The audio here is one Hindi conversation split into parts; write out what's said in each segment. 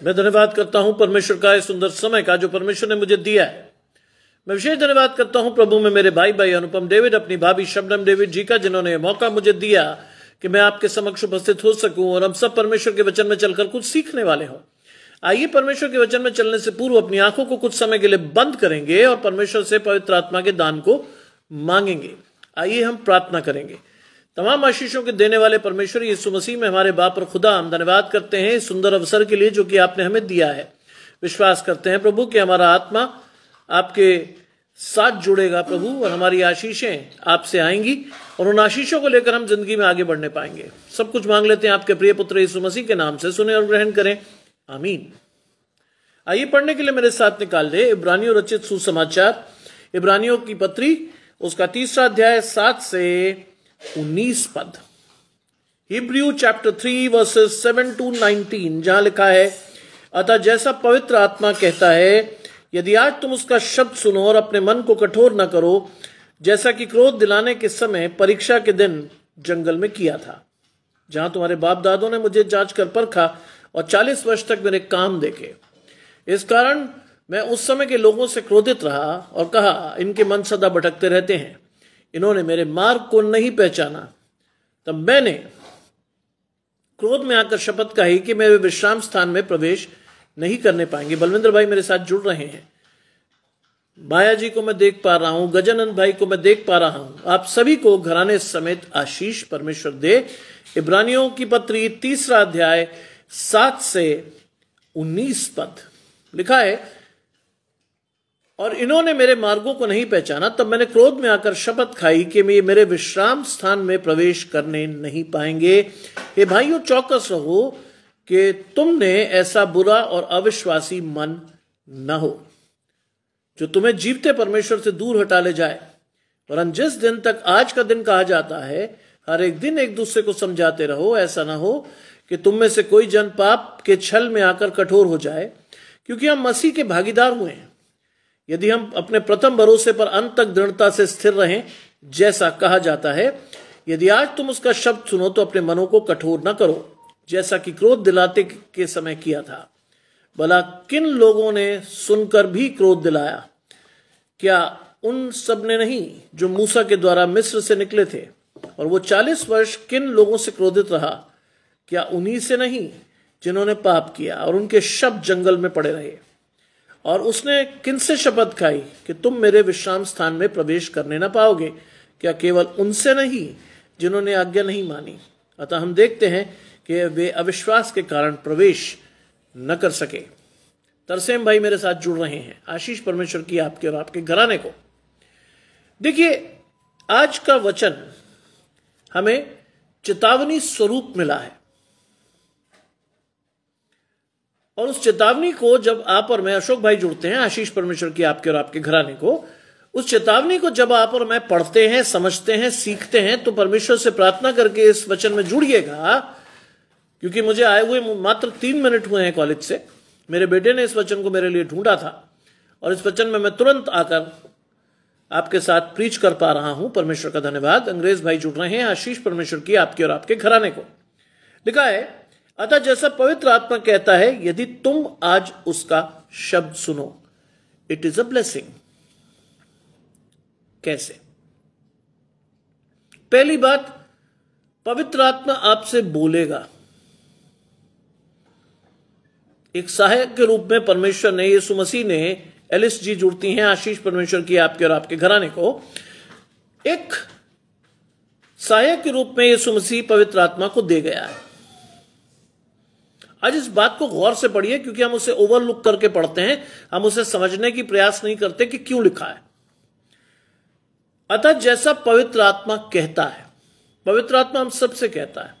मैं धन्यवाद करता हूं परमेश्वर का इस सुंदर समय का जो परमेश्वर ने मुझे दिया है। मैं विशेष धन्यवाद करता हूं प्रभु में मेरे भाई अनुपम डेविड, अपनी भाभी शबनम डेविड जी का, जिन्होंने यह मौका मुझे दिया कि मैं आपके समक्ष उपस्थित हो सकूं और हम सब परमेश्वर के वचन में चलकर कुछ सीखने वाले हों। आइए परमेश्वर के वचन में चलने से पूर्व अपनी आंखों को कुछ समय के लिए बंद करेंगे और परमेश्वर से पवित्र आत्मा के दान को मांगेंगे। आइए हम प्रार्थना करेंगे। तमाम आशीषों के देने वाले परमेश्वर यीशु मसीह में हमारे बाप और खुदा, हम धन्यवाद करते हैं इस सुंदर अवसर के लिए जो कि आपने हमें दिया है। विश्वास करते हैं प्रभु कि हमारा आत्मा आपके साथ जुड़ेगा प्रभु, और हमारी आशीषें आपसे आएंगी और उन आशीषों को लेकर हम जिंदगी में आगे बढ़ने पाएंगे। सब कुछ मांग लेते हैं आपके प्रिय पुत्र यीशु मसीह के नाम से, सुने और ग्रहण करें, आमीन। आइए पढ़ने के लिए मेरे साथ निकाल दे इब्रानियों रचित सुसमाचार, इब्रानियों की पत्री, उसका 3 अध्याय 7 से 19 पद। हिब्रू चैप्टर 3 वर्सेस 7 to 19, जहां लिखा है, अतः जैसा पवित्र आत्मा कहता है, यदि आज तुम उसका शब्द सुनो और अपने मन को कठोर न करो, जैसा कि क्रोध दिलाने के समय परीक्षा के दिन जंगल में किया था, जहां तुम्हारे बाप दादों ने मुझे जांच कर परखा और 40 वर्ष तक मेरे काम देखे। इस कारण मैं उस समय के लोगों से क्रोधित रहा और कहा, इनके मन सदा भटकते रहते हैं, इन्होंने मेरे मार्ग को नहीं पहचाना। तब मैंने क्रोध में आकर शपथ कही कि मेरे विश्राम स्थान में प्रवेश नहीं करने पाएंगे। बलविंदर भाई मेरे साथ जुड़ रहे हैं, माया जी को मैं देख पा रहा हूं, गजानंद भाई को मैं देख पा रहा हूं। आप सभी को घराने समेत आशीष परमेश्वर दे। इब्रानियों की पत्री 3 अध्याय 7 से 19 पद लिखा है, और इन्होंने मेरे मार्गों को नहीं पहचाना। तब मैंने क्रोध में आकर शपथ खाई कि मेरे विश्राम स्थान में प्रवेश करने नहीं पाएंगे। हे भाइयों, चौकस रहो कि तुमने ऐसा बुरा और अविश्वासी मन न हो जो तुम्हें जीवते परमेश्वर से दूर हटा ले जाए। वरन जिस दिन तक आज का दिन कहा जाता है, हर एक दिन एक दूसरे को समझाते रहो, ऐसा ना हो कि तुम में से कोई जन पाप के छल में आकर कठोर हो जाए, क्योंकि हम मसीह के भागीदार हुए हैं। यदि हम अपने प्रथम भरोसे पर अंत तक दृढ़ता से स्थिर रहें, जैसा कहा जाता है, यदि आज तुम उसका शब्द सुनो तो अपने मनों को कठोर न करो, जैसा कि क्रोध दिलाते के समय किया था। भला किन लोगों ने सुनकर भी क्रोध दिलाया? क्या उन सब ने नहीं जो मूसा के द्वारा मिस्र से निकले थे? और वो 40 वर्ष किन लोगों से क्रोधित रहा? क्या उन्हीं से नहीं जिन्होंने पाप किया और उनके शब्द जंगल में पड़े रहे? और उसने किनसे शपथ खाई कि तुम मेरे विश्राम स्थान में प्रवेश करने न पाओगे? क्या केवल उनसे नहीं जिन्होंने आज्ञा नहीं मानी? अतः हम देखते हैं कि वे अविश्वास के कारण प्रवेश न कर सके। तरसेम भाई मेरे साथ जुड़ रहे हैं, आशीष परमेश्वर की आपके और आपके घराने को। देखिए, आज का वचन हमें चेतावनी स्वरूप मिला है, और उस चेतावनी को जब आप और मैं, अशोक भाई जुड़ते हैं, आशीष परमेश्वर की आपके और आपके घराने को, उस चेतावनी को जब आप और मैं पढ़ते हैं, समझते हैं, सीखते हैं, तो परमेश्वर से प्रार्थना करके इस वचन में जुड़िएगा। क्योंकि मुझे आए हुए मात्र 3 मिनट हुए हैं कॉलेज से। मेरे बेटे ने इस वचन को मेरे लिए ढूंढा था और इस वचन में मैं तुरंत आकर आपके साथ प्रीच कर पा रहा हूं। परमेश्वर का धन्यवाद। अंग्रेज भाई जुड़ रहे हैं, आशीष परमेश्वर की आपके और आपके घराने को। लिखा है, अतः जैसा पवित्र आत्मा कहता है, यदि तुम आज उसका शब्द सुनो, इट इज अ ब्लेसिंग। कैसे? पहली बात, पवित्र आत्मा आपसे बोलेगा। एक सहायक के रूप में परमेश्वर ने, यीशु मसीह ने, एलिस जी जुड़ती हैं, आशीष परमेश्वर की आपके और आपके घराने को, एक सहायक के रूप में यीशु मसीह पवित्र आत्मा को दे गया है। आज इस बात को गौर से पढ़िए, क्योंकि हम उसे ओवरलुक करके पढ़ते हैं, हम उसे समझने की प्रयास नहीं करते कि क्यों लिखा है। अतः जैसा पवित्र आत्मा कहता है, पवित्र आत्मा हम सबसे कहता है,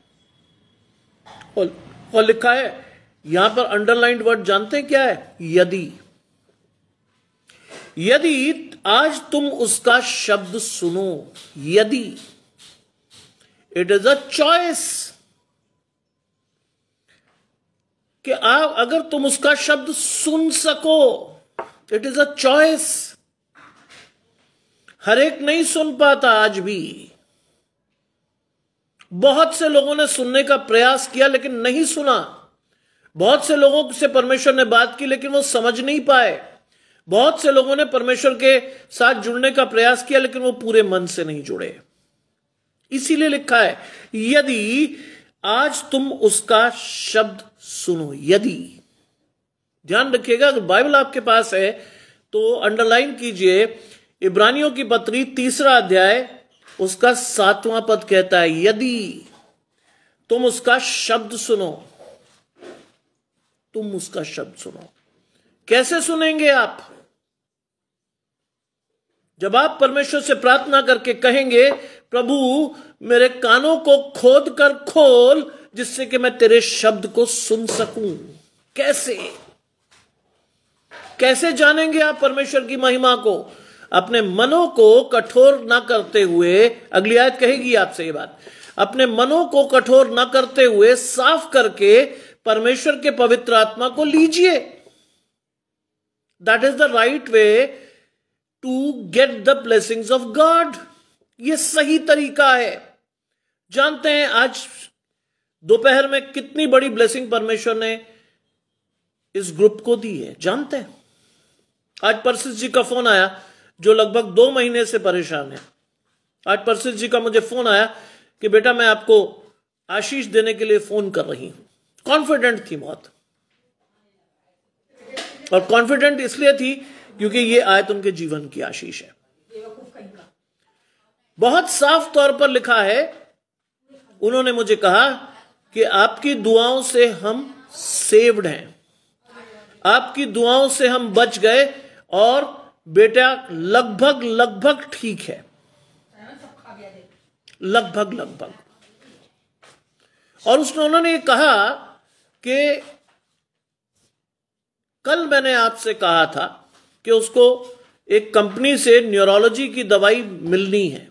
और लिखा है यहां पर अंडरलाइंड वर्ड जानते हैं क्या है? यदि। यदि आज तुम उसका शब्द सुनो, यदि, इट इज अ चॉइस कि आप अगर तुम उसका शब्द सुन सको, इट इज अ चॉइस। हर एक नहीं सुन पाता। आज भी बहुत से लोगों ने सुनने का प्रयास किया लेकिन नहीं सुना। बहुत से लोगों से परमेश्वर ने बात की लेकिन वो समझ नहीं पाए। बहुत से लोगों ने परमेश्वर के साथ जुड़ने का प्रयास किया लेकिन वो पूरे मन से नहीं जुड़े। इसीलिए लिखा है, यदि आज तुम उसका शब्द सुनो। यदि, ध्यान रखिएगा, अगर बाइबल आपके पास है तो अंडरलाइन कीजिए, इब्रानियों की पत्री 3 अध्याय उसका 7वां पद कहता है, यदि तुम उसका शब्द सुनो। तुम उसका शब्द सुनो। कैसे सुनेंगे आप? जब आप परमेश्वर से प्रार्थना करके कहेंगे, प्रभु मेरे कानों को खोद कर खोल जिससे कि मैं तेरे शब्द को सुन सकूं। कैसे जानेंगे आप परमेश्वर की महिमा को? अपने मनों को कठोर ना करते हुए, अगली आयत कहेगी आपसे ये बात, अपने मनों को कठोर ना करते हुए साफ करके परमेश्वर के पवित्र आत्मा को लीजिए। That is the right way to get the blessings of God. ये सही तरीका है। जानते हैं आज दोपहर में कितनी बड़ी ब्लेसिंग परमेश्वर ने इस ग्रुप को दी है? जानते हैं, आज परसिस जी का फोन आया जो लगभग 2 महीने से परेशान है। आज परसिस जी का मुझे फोन आया कि बेटा मैं आपको आशीष देने के लिए फोन कर रही हूं। कॉन्फिडेंट थी बहुत, और कॉन्फिडेंट इसलिए थी क्योंकि ये आयत उनके जीवन की आशीष है। बहुत साफ तौर पर लिखा है, उन्होंने मुझे कहा कि आपकी दुआओं से हम सेव्ड हैं, आपकी दुआओं से हम बच गए और बेटा लगभग ठीक है। लगभग। और उन्होंने ये कहा कि कल मैंने आपसे कहा था कि उसको एक कंपनी से न्यूरोलॉजी की दवाई मिलनी है।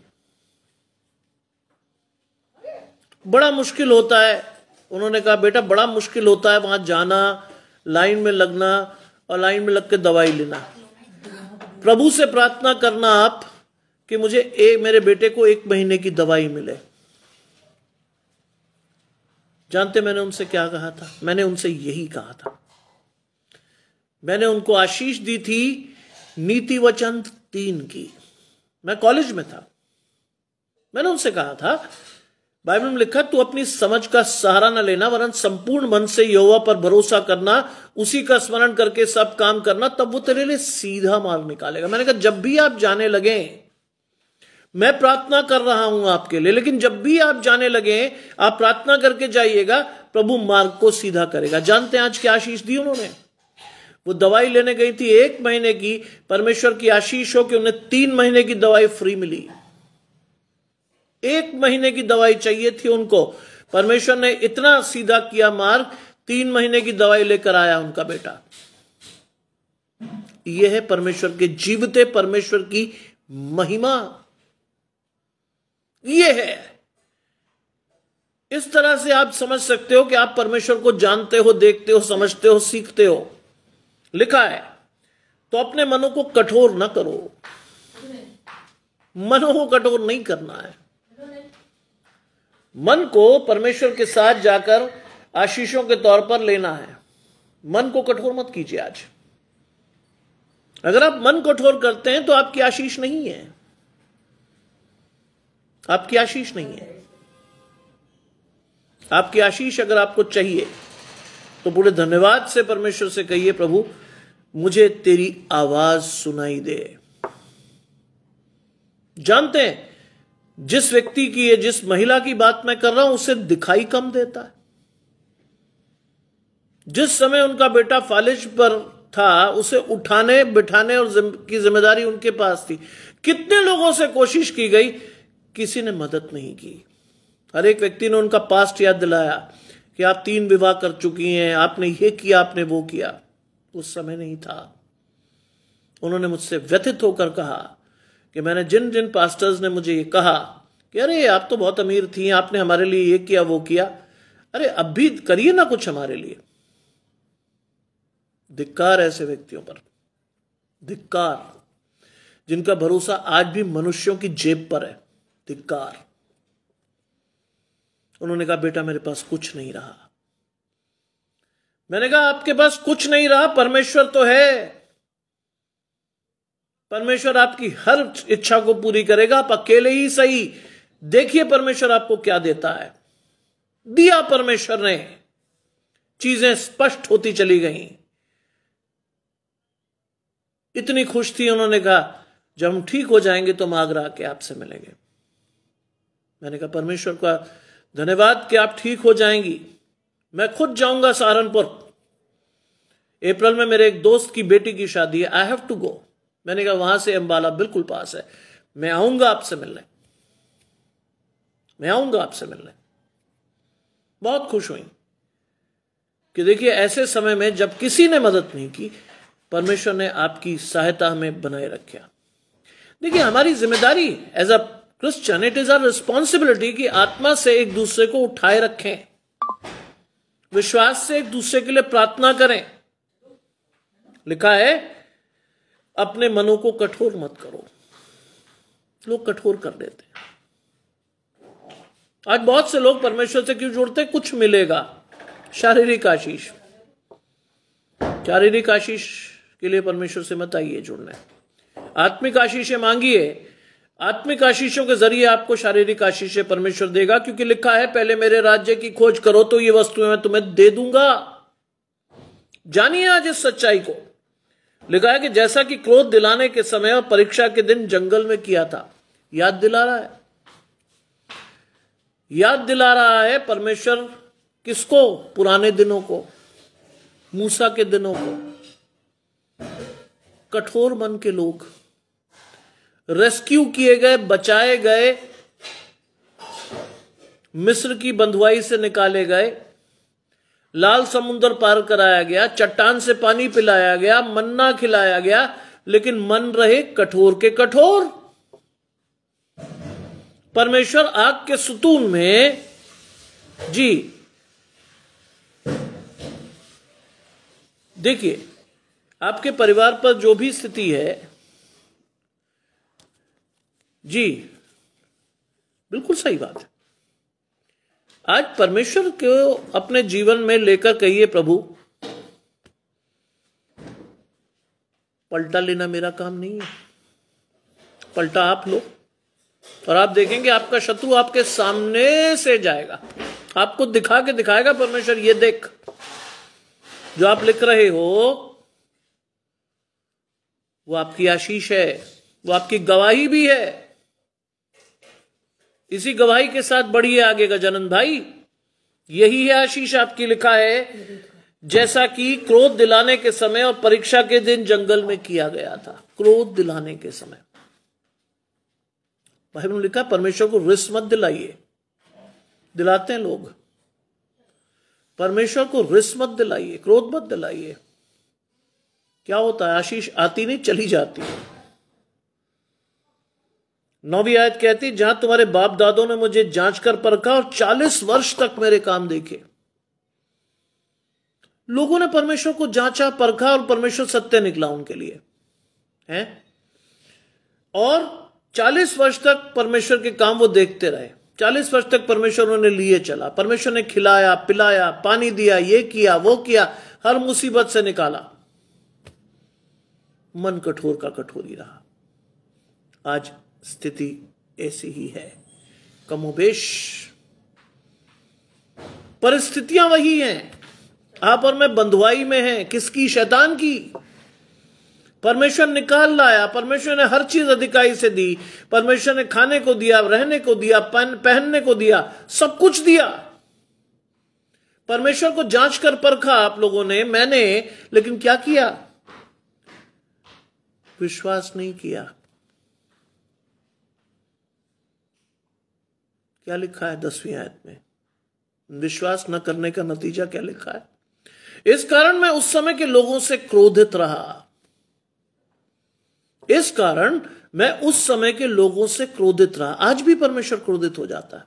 बड़ा मुश्किल होता है। उन्होंने कहा बेटा बड़ा मुश्किल होता है वहां जाना, लाइन में लगना और लाइन में लग के दवाई लेना। प्रभु से प्रार्थना करना आप कि मुझे मेरे बेटे को 1 महीने की दवाई मिले। जानते मैंने उनसे क्या कहा था? मैंने उनसे यही कहा था। मैंने उनको आशीष दी थी नीति वचन 3 की। मैं कॉलेज में था। मैंने उनसे कहा था, बाइबल में लिखा, तू अपनी समझ का सहारा न लेना वरन संपूर्ण मन से यहोवा पर भरोसा करना, उसी का स्मरण करके सब काम करना, तब वो तेरे लिए सीधा मार्ग निकालेगा। मैंने कहा जब भी आप जाने लगे, मैं प्रार्थना कर रहा हूं आपके लिए, लेकिन जब भी आप जाने लगे आप प्रार्थना करके जाइएगा, प्रभु मार्ग को सीधा करेगा। जानते हैं आज क्या आशीष दी उन्होंने? वो दवाई लेने गई थी 1 महीने की, परमेश्वर की आशीष हो कि उन्हें 3 महीने की दवाई फ्री मिली। 1 महीने की दवाई चाहिए थी उनको, परमेश्वर ने इतना सीधा किया मार्ग, 3 महीने की दवाई लेकर आया उनका बेटा। यह है परमेश्वर के जीवते परमेश्वर की महिमा। यह है, इस तरह से आप समझ सकते हो कि आप परमेश्वर को जानते हो, देखते हो, समझते हो, सीखते हो। लिखा है तो अपने मनों को कठोर ना करो। मनों को कठोर नहीं करना है। मन को परमेश्वर के साथ जाकर आशीषों के तौर पर लेना है। मन को कठोर मत कीजिए। आज अगर आप मन कठोर करते हैं तो आपकी आशीष नहीं है। आपकी आशीष नहीं है। आपकी आशीष अगर आपको चाहिए तो पूरे धन्यवाद से परमेश्वर से कहिए, प्रभु मुझे तेरी आवाज सुनाई दे। जानते हैं जिस व्यक्ति की है, जिस महिला की बात मैं कर रहा हूं, उसे दिखाई कम देता है। जिस समय उनका बेटा फालिज पर था, उसे उठाने बिठाने और की जिम्मेदारी उनके पास थी। कितने लोगों से कोशिश की गई, किसी ने मदद नहीं की। हर एक व्यक्ति ने उनका पास्ट याद दिलाया कि आप 3 विवाह कर चुकी हैं, आपने ये किया, आपने वो किया। उस समय नहीं था। उन्होंने मुझसे व्यथित होकर कहा कि मैंने जिन जिन पास्टर्स ने मुझे ये कहा कि अरे आप तो बहुत अमीर थी, आपने हमारे लिए ये किया वो किया, अरे अब भी करिए ना कुछ हमारे लिए। धिक्कार ऐसे व्यक्तियों पर, धिक्कार जिनका भरोसा आज भी मनुष्यों की जेब पर है। धिक्कार। उन्होंने कहा बेटा मेरे पास कुछ नहीं रहा, मैंने कहा आपके पास कुछ नहीं रहा, परमेश्वर तो है। परमेश्वर आपकी हर इच्छा को पूरी करेगा, आप अकेले ही सही। देखिए परमेश्वर आपको क्या देता है। दिया परमेश्वर ने, चीजें स्पष्ट होती चली गई। इतनी खुश थी, उन्होंने कहा जब हम ठीक हो जाएंगे तो हम आगरा आके आपसे मिलेंगे। मैंने कहा परमेश्वर का धन्यवाद कि आप ठीक हो जाएंगी। मैं खुद जाऊंगा सहारनपुर। अप्रैल में मेरे एक दोस्त की बेटी की शादी है, आई हैव टू गो। मैंने कहा वहां से अंबाला बिल्कुल पास है, मैं आऊंगा आपसे मिलने, मैं आऊंगा आपसे मिलने। बहुत खुश हुई कि देखिए ऐसे समय में जब किसी ने मदद नहीं की, परमेश्वर ने आपकी सहायता हमें बनाए रखा। देखिए हमारी जिम्मेदारी as a Christian, it is our responsibility कि आत्मा से एक दूसरे को उठाए रखें, विश्वास से एक दूसरे के लिए प्रार्थना करें। लिखा है अपने मनों को कठोर मत करो। लोग कठोर कर देते हैं। आज बहुत से लोग परमेश्वर से क्यों जुड़ते हैं? कुछ मिलेगा, शारीरिक आशीष। शारीरिक आशीष के लिए परमेश्वर से मत आइए जुड़ने, आत्मिक आशीषें मांगिए। आत्मिक आशीषों के जरिए आपको शारीरिक आशीषें परमेश्वर देगा, क्योंकि लिखा है पहले मेरे राज्य की खोज करो तो ये वस्तुएं मैं तुम्हें दे दूंगा। जानिए आज इस सच्चाई को। लिखा है कि जैसा कि क्रोध दिलाने के समय और परीक्षा के दिन जंगल में किया था। याद दिला रहा है, याद दिला रहा है परमेश्वर किसको? पुराने दिनों को, मूसा के दिनों को। कठोर मन के लोग रेस्क्यू किए गए, बचाए गए, मिस्र की बंधुआई से निकाले गए, लाल समुद्र पार कराया गया, चट्टान से पानी पिलाया गया, मन्ना खिलाया गया, लेकिन मन रहे कठोर के कठोर। परमेश्वर आग के सुतून में जी देखिए आपके परिवार पर जो भी स्थिति है, जी बिल्कुल सही बात है। आज परमेश्वर को अपने जीवन में लेकर कहिए प्रभु पलटा लेना मेरा काम नहीं है, पलटा आप लो, और आप देखेंगे आपका शत्रु आपके सामने से जाएगा, आपको दिखा के दिखाएगा परमेश्वर ये देख, जो आप लिख रहे हो वो आपकी आशीष है, वो आपकी गवाही भी है। इसी गवाही के साथ बढ़िए आगे गजानन भाई, यही है आशीष आपकी। लिखा है जैसा कि क्रोध दिलाने के समय और परीक्षा के दिन जंगल में किया गया था। क्रोध दिलाने के समय बाइबल में लिखा परमेश्वर को रिस मत दिलाइए। दिलाते हैं लोग, परमेश्वर को रिस मत दिलाइए, क्रोध मत दिलाइए। क्या होता है? आशीष आती नहीं, चली जाती है। 9वीं आयत कहती जहां तुम्हारे बाप दादों ने मुझे जांच कर परखा और 40 वर्ष तक मेरे काम देखे। लोगों ने परमेश्वर को जांचा परखा और परमेश्वर सत्य निकला उनके लिए है, और 40 वर्ष तक परमेश्वर के काम वो देखते रहे। 40 वर्ष तक परमेश्वर उन्हें लिए चला, परमेश्वर ने खिलाया पिलाया, पानी दिया, ये किया वो किया, हर मुसीबत से निकाला। मन कठोर का कठोर ही रहा। आज स्थिति ऐसी ही है, कमोबेश परिस्थितियां वही हैं। आप और मैं बंधुआई में हैं, किसकी? शैतान की। परमेश्वर निकाल लाया, परमेश्वर ने हर चीज अधिकारी से दी, परमेश्वर ने खाने को दिया, रहने को दिया, पहनने को दिया, सब कुछ दिया। परमेश्वर को जांच कर परखा आप लोगों ने, मैंने, लेकिन क्या किया? विश्वास नहीं किया। क्या लिखा है 10वीं आयत में? विश्वास न करने का नतीजा क्या लिखा है? इस कारण मैं उस समय के लोगों से क्रोधित रहा। इस कारण मैं उस समय के लोगों से क्रोधित रहा। आज भी परमेश्वर क्रोधित हो जाता है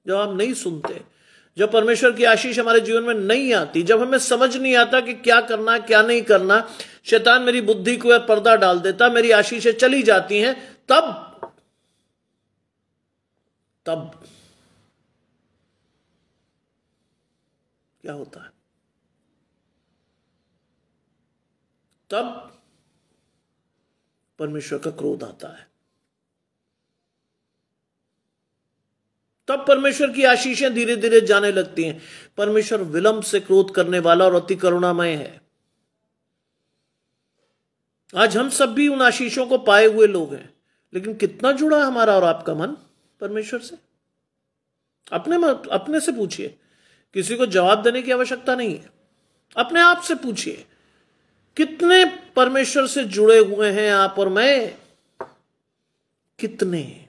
जब आप नहीं सुनते, जब परमेश्वर की आशीष हमारे जीवन में नहीं आती, जब हमें समझ नहीं आता कि क्या करना क्या नहीं करना। शैतान मेरी बुद्धि को पर्दा डाल देता, मेरी आशीषें चली जाती हैं। तब क्या होता है? तब परमेश्वर का क्रोध आता है, तब परमेश्वर की आशीषें धीरे धीरे जाने लगती हैं। परमेश्वर विलंब से क्रोध करने वाला और अति करुणामय है। आज हम सब भी उन आशीषों को पाए हुए लोग हैं, लेकिन कितना जुड़ा है हमारा और आपका मन परमेश्वर से? अपने से पूछिए, किसी को जवाब देने की आवश्यकता नहीं है। अपने आप से पूछिए, कितने परमेश्वर से जुड़े हुए हैं आप और मैं? कितने?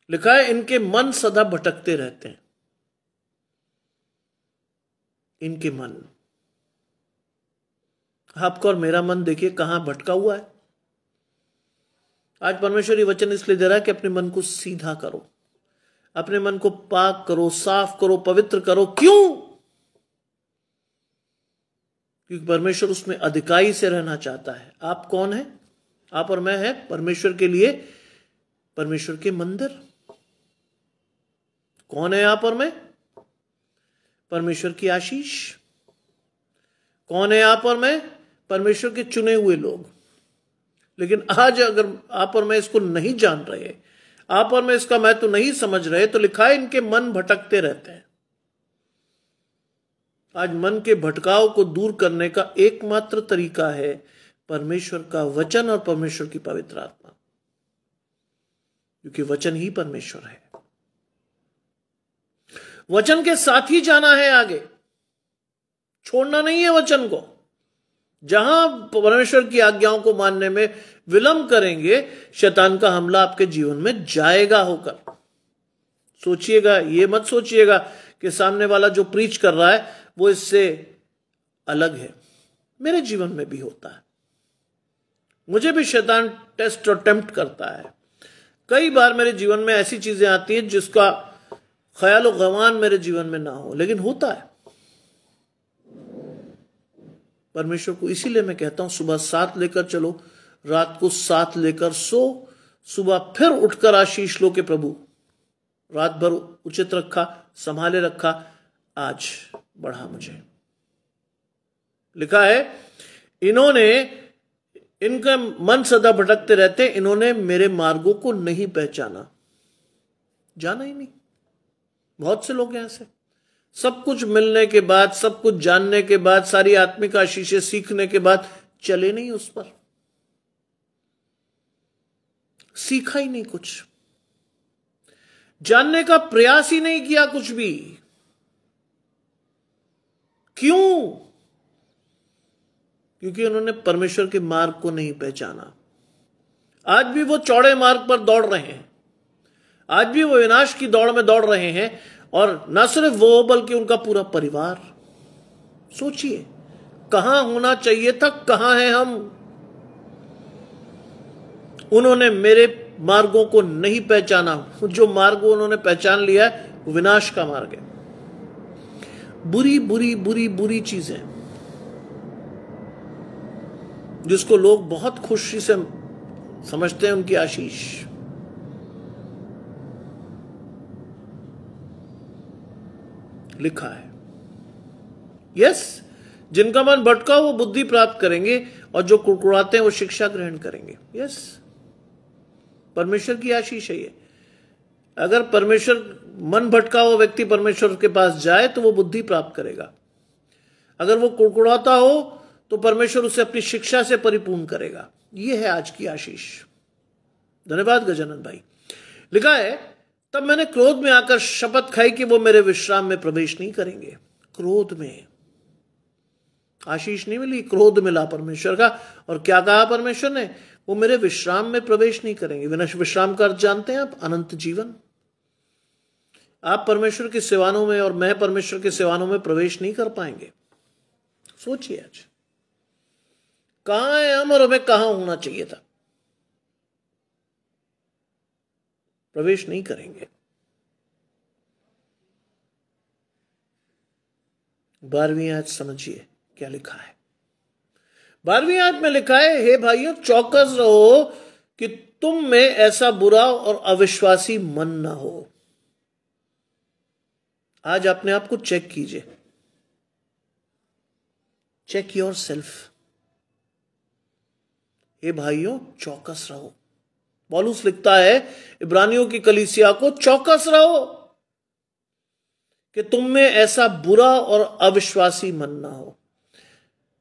लिखा है इनके मन सदा भटकते रहते हैं। इनके मन, आपका और मेरा मन देखिए कहां भटका हुआ है। आज परमेश्वर ये वचन इसलिए दे रहा है कि अपने मन को सीधा करो, अपने मन को पाक करो, साफ करो, पवित्र करो। क्यों? क्योंकि परमेश्वर उसमें अधिकारी से रहना चाहता है। आप कौन है? आप और मैं हैं परमेश्वर के लिए परमेश्वर के मंदिर। कौन है आप और मैं? परमेश्वर की आशीष। कौन है आप और मैं? परमेश्वर के चुने हुए लोग। लेकिन आज अगर आप और मैं इसको नहीं जान रहे, आप और मैं इसका महत्व नहीं समझ रहे, तो लिखा है इनके मन भटकते रहते हैं। आज मन के भटकाव को दूर करने का एकमात्र तरीका है परमेश्वर का वचन और परमेश्वर की पवित्र आत्मा, क्योंकि वचन ही परमेश्वर है। वचन के साथ ही जाना है आगे, छोड़ना नहीं है वचन को। जहां परमेश्वर की आज्ञाओं को मानने में विलंब करेंगे, शैतान का हमला आपके जीवन में जाएगा होकर। सोचिएगा, ये मत सोचिएगा कि सामने वाला जो प्रीच कर रहा है वो इससे अलग है। मेरे जीवन में भी होता है, मुझे भी शैतान टेस्ट और टेम्प्ट करता है। कई बार मेरे जीवन में ऐसी चीजें आती हैं जिसका ख्याल और गमान मेरे जीवन में ना हो, लेकिन होता है। परमेश्वर को इसीलिए मैं कहता हूं सुबह साथ लेकर चलो, रात को साथ लेकर सो, सुबह फिर उठकर आशीष लो के प्रभु रात भर उचित रखा, संभाले रखा, आज बढ़ा मुझे। लिखा है इनका मन सदा भटकते रहते, इन्होंने मेरे मार्गों को नहीं पहचाना। जाना ही नहीं। बहुत से लोग हैं ऐसे, सब कुछ मिलने के बाद, सब कुछ जानने के बाद, सारी आत्मिक आशीषें सीखने के बाद चले नहीं उस पर, सीखा ही नहीं, कुछ जानने का प्रयास ही नहीं किया, कुछ भी। क्यों? क्योंकि उन्होंने परमेश्वर के मार्ग को नहीं पहचाना। आज भी वो चौड़े मार्ग पर दौड़ रहे हैं, आज भी वो विनाश की दौड़ में दौड़ रहे हैं, और न सिर्फ वो बल्कि उनका पूरा परिवार। सोचिए कहां होना चाहिए था, कहां हैं हम? उन्होंने मेरे मार्गों को नहीं पहचाना। जो मार्ग उन्होंने पहचान लिया है वो विनाश का मार्ग है। बुरी बुरी बुरी बुरी चीजें जिसको लोग बहुत खुशी से समझते हैं उनकी आशीष। लिखा है यस, जिनका मन भटका वो बुद्धि प्राप्त करेंगे, और जो कुड़कुड़ाते हैं वो शिक्षा ग्रहण करेंगे। यस, परमेश्वर की आशीष है ये। अगर परमेश्वर मन भटका हुआ व्यक्ति परमेश्वर के पास जाए तो वो बुद्धि प्राप्त करेगा। अगर वो कुड़कुड़ाता हो तो परमेश्वर उसे अपनी शिक्षा से परिपूर्ण करेगा। ये है आज की आशीष। धन्यवाद गजानन भाई। लिखा है तब मैंने क्रोध में आकर शपथ खाई कि वो मेरे विश्राम में प्रवेश नहीं करेंगे। क्रोध में आशीष नहीं मिली, क्रोध मिला परमेश्वर का। और क्या कहा परमेश्वर ने? वो मेरे विश्राम में प्रवेश नहीं करेंगे। विश्राम का अर्थ जानते हैं आप? अनंत जीवन। आप परमेश्वर के सिवानों में और मैं परमेश्वर के सिवानों में प्रवेश नहीं कर पाएंगे। सोचिए आज कहां है हम और हमें कहां होना चाहिए था। प्रवेश नहीं करेंगे। 12वीं आयत समझिए क्या लिखा है। 12वीं आयत में लिखा है, हे भाइयों चौकस रहो कि तुम में ऐसा बुरा और अविश्वासी मन ना हो। आज अपने आप को चेक कीजिए। Check your self. हे भाइयों, चौकस रहो। पौलुस लिखता है इब्रानियों की कलीसिया को, चौकस रहो कि तुम में ऐसा बुरा और अविश्वासी मन ना हो।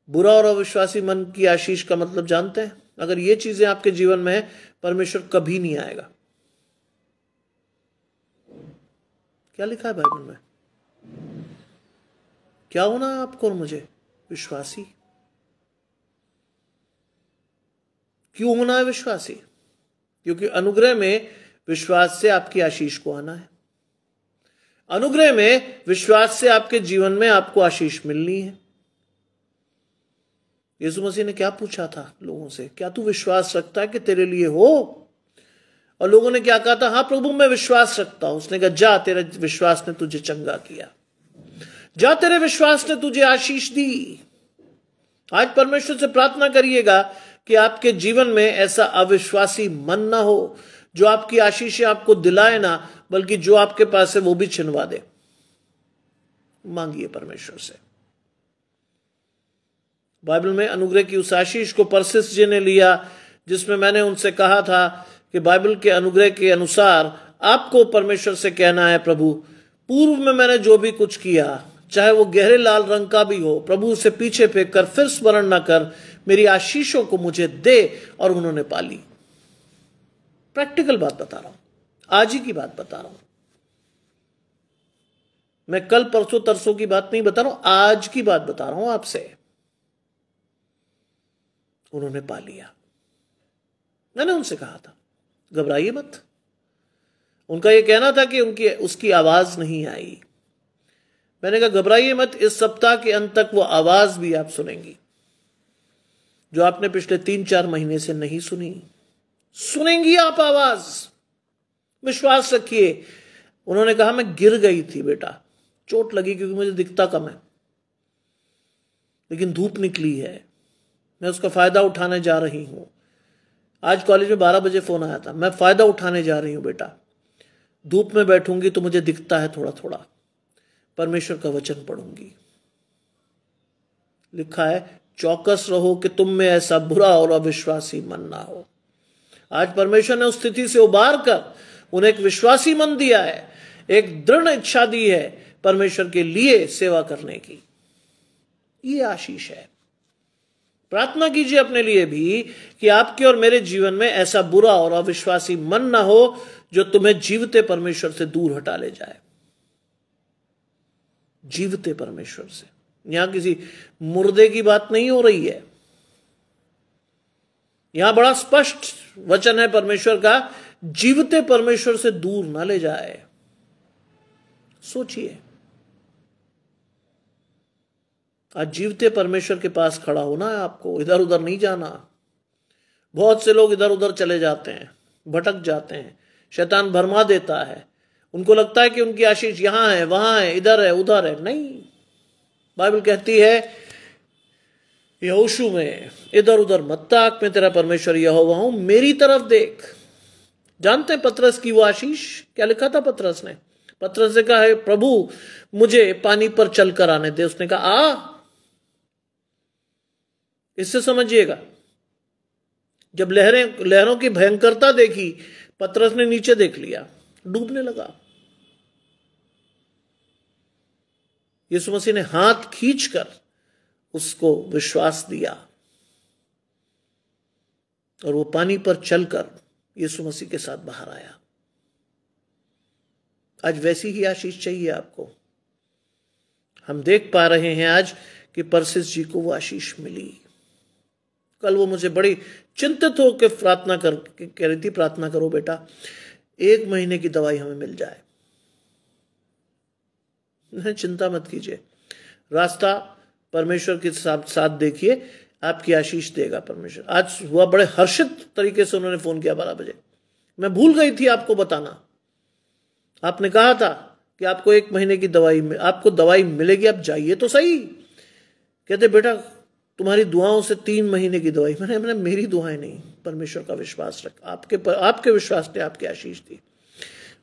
बुरा और अविश्वासी मन की आशीष का मतलब जानते हैं? अगर ये चीजें आपके जीवन में है, परमेश्वर कभी नहीं आएगा। क्या लिखा है बाइबल में? क्या होना है आपको और मुझे? विश्वासी। क्यों होना है विश्वासी? क्योंकि अनुग्रह में विश्वास से आपकी आशीष को आना है। अनुग्रह में विश्वास से आपके जीवन में आपको आशीष मिलनी है। यीशु मसीह ने क्या पूछा था लोगों से? क्या तू विश्वास रखता है कि तेरे लिए हो? और लोगों ने क्या कहा था? हाँ प्रभु, मैं विश्वास रखता हूं। उसने कहा, जा, तेरे विश्वास ने तुझे चंगा किया। जा, तेरे विश्वास ने तुझे आशीष दी। आज परमेश्वर से प्रार्थना करिएगा कि आपके जीवन में ऐसा अविश्वासी मन ना हो, जो आपकी आशीषें आपको दिलाए ना, बल्कि जो आपके पास है वो भी छिनवा दे। मांगिए परमेश्वर से। बाइबल में अनुग्रह की उस आशीष को परसिस जी ने लिया, जिसमें मैंने उनसे कहा था कि बाइबल के अनुग्रह के अनुसार आपको परमेश्वर से कहना है, प्रभु, पूर्व में मैंने जो भी कुछ किया, चाहे वो गहरे लाल रंग का भी हो, प्रभु उसे पीछे फेंक कर फिर स्मरण न कर, मेरी आशीषों को मुझे दे। और उन्होंने पाली। प्रैक्टिकल बात बता रहा हूं, आज ही की बात बता रहा हूं। मैं कल परसों तरसों की बात नहीं बता रहा हूं, आज की बात बता रहा हूं आपसे। उन्होंने पा लिया। मैंने उनसे कहा था, घबराइए मत। उनका यह कहना था कि उसकी आवाज नहीं आई। मैंने कहा, घबराइए मत, इस सप्ताह के अंत तक वो आवाज भी आप सुनेंगी, जो आपने पिछले 3-4 महीने से नहीं सुनी। सुनेंगी आप आवाज, विश्वास रखिए। उन्होंने कहा, मैं गिर गई थी बेटा, चोट लगी क्योंकि मुझे दिखता कम है, लेकिन धूप निकली है, मैं उसका फायदा उठाने जा रही हूं। आज कॉलेज में 12 बजे फोन आया था, मैं फायदा उठाने जा रही हूं बेटा। धूप में बैठूंगी तो मुझे दिखता है थोड़ा थोड़ा, परमेश्वर का वचन पढ़ूंगी। लिखा है, चौकस रहो कि तुम में ऐसा बुरा और अविश्वासी मन ना हो। आज परमेश्वर ने उस स्थिति से उबार कर उन्हें एक विश्वासी मन दिया है, एक दृढ़ इच्छा दी है परमेश्वर के लिए सेवा करने की। ये आशीष है। प्रार्थना कीजिए अपने लिए भी कि आपके और मेरे जीवन में ऐसा बुरा और अविश्वासी मन ना हो जो तुम्हें जीवते परमेश्वर से दूर हटा ले जाए। जीवते परमेश्वर से, यहां किसी मुर्दे की बात नहीं हो रही है। यहां बड़ा स्पष्ट वचन है परमेश्वर का, जीवते परमेश्वर से दूर ना ले जाए। सोचिए, आज जीवते परमेश्वर के पास खड़ा होना है आपको, इधर उधर नहीं जाना। बहुत से लोग इधर उधर चले जाते हैं, भटक जाते हैं, शैतान भरमा देता है। उनको लगता है कि उनकी आशीष यहां है, वहां है, इधर है, उधर है। नहीं, बाइबल कहती है यहोशू में, इधर उधर मत ताक, मैं तेरा परमेश्वर यहोवा हूं, मेरी तरफ देख। जानते हैं पतरस की वो आशीष क्या लिखा था पतरस ने? पतरस ने कहा, है प्रभु मुझे पानी पर चलकर आने दे। उसने कहा, आ। इससे समझिएगा, जब लहरों की भयंकरता देखी, पतरस ने नीचे देख लिया, डूबने लगा। यीशु मसीह ने हाथ खींचकर उसको विश्वास दिया और वो पानी पर चलकर यीशु मसीह के साथ बाहर आया। आज वैसी ही आशीष चाहिए आपको। हम देख पा रहे हैं आज कि परसिस जी को वो आशीष मिली। कल वो मुझे बड़ी चिंतित होकर कह रही थी, प्रार्थना करो बेटा, 1 महीने की दवाई हमें मिल जाए। चिंता मत कीजिए, रास्ता परमेश्वर के साथ देखिए, आपकी आशीष देगा परमेश्वर। आज हुआ बड़े हर्षित तरीके से उन्होंने फोन किया 12 बजे। मैं भूल गई थी आपको बताना। आपने कहा था कि आपको 1 महीने की आपको दवाई मिलेगी, आप जाइए तो सही। कहते बेटा तुम्हारी दुआओं से 3 महीने की दवाई। मैंने मेरी दुआएं नहीं, परमेश्वर का विश्वास रख। आपके विश्वास ने आपकी आशीष दी।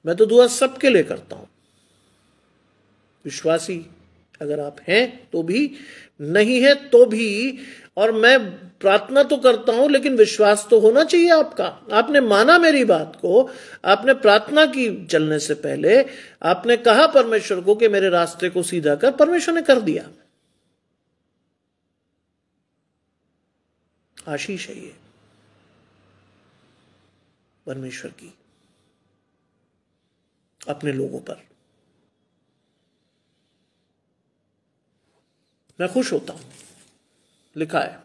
मैं तो दुआ सबके लिए करता हूं। विश्वासी अगर आप हैं तो भी, नहीं है तो भी। और मैं प्रार्थना तो करता हूं, लेकिन विश्वास तो होना चाहिए आपका। आपने माना मेरी बात को, आपने प्रार्थना की चलने से पहले, आपने कहा परमेश्वर को कि मेरे रास्ते को सीधा कर, परमेश्वर ने कर दिया। आशीष है ये परमेश्वर की अपने लोगों पर। मैं खुश होता हूं, लिखा है,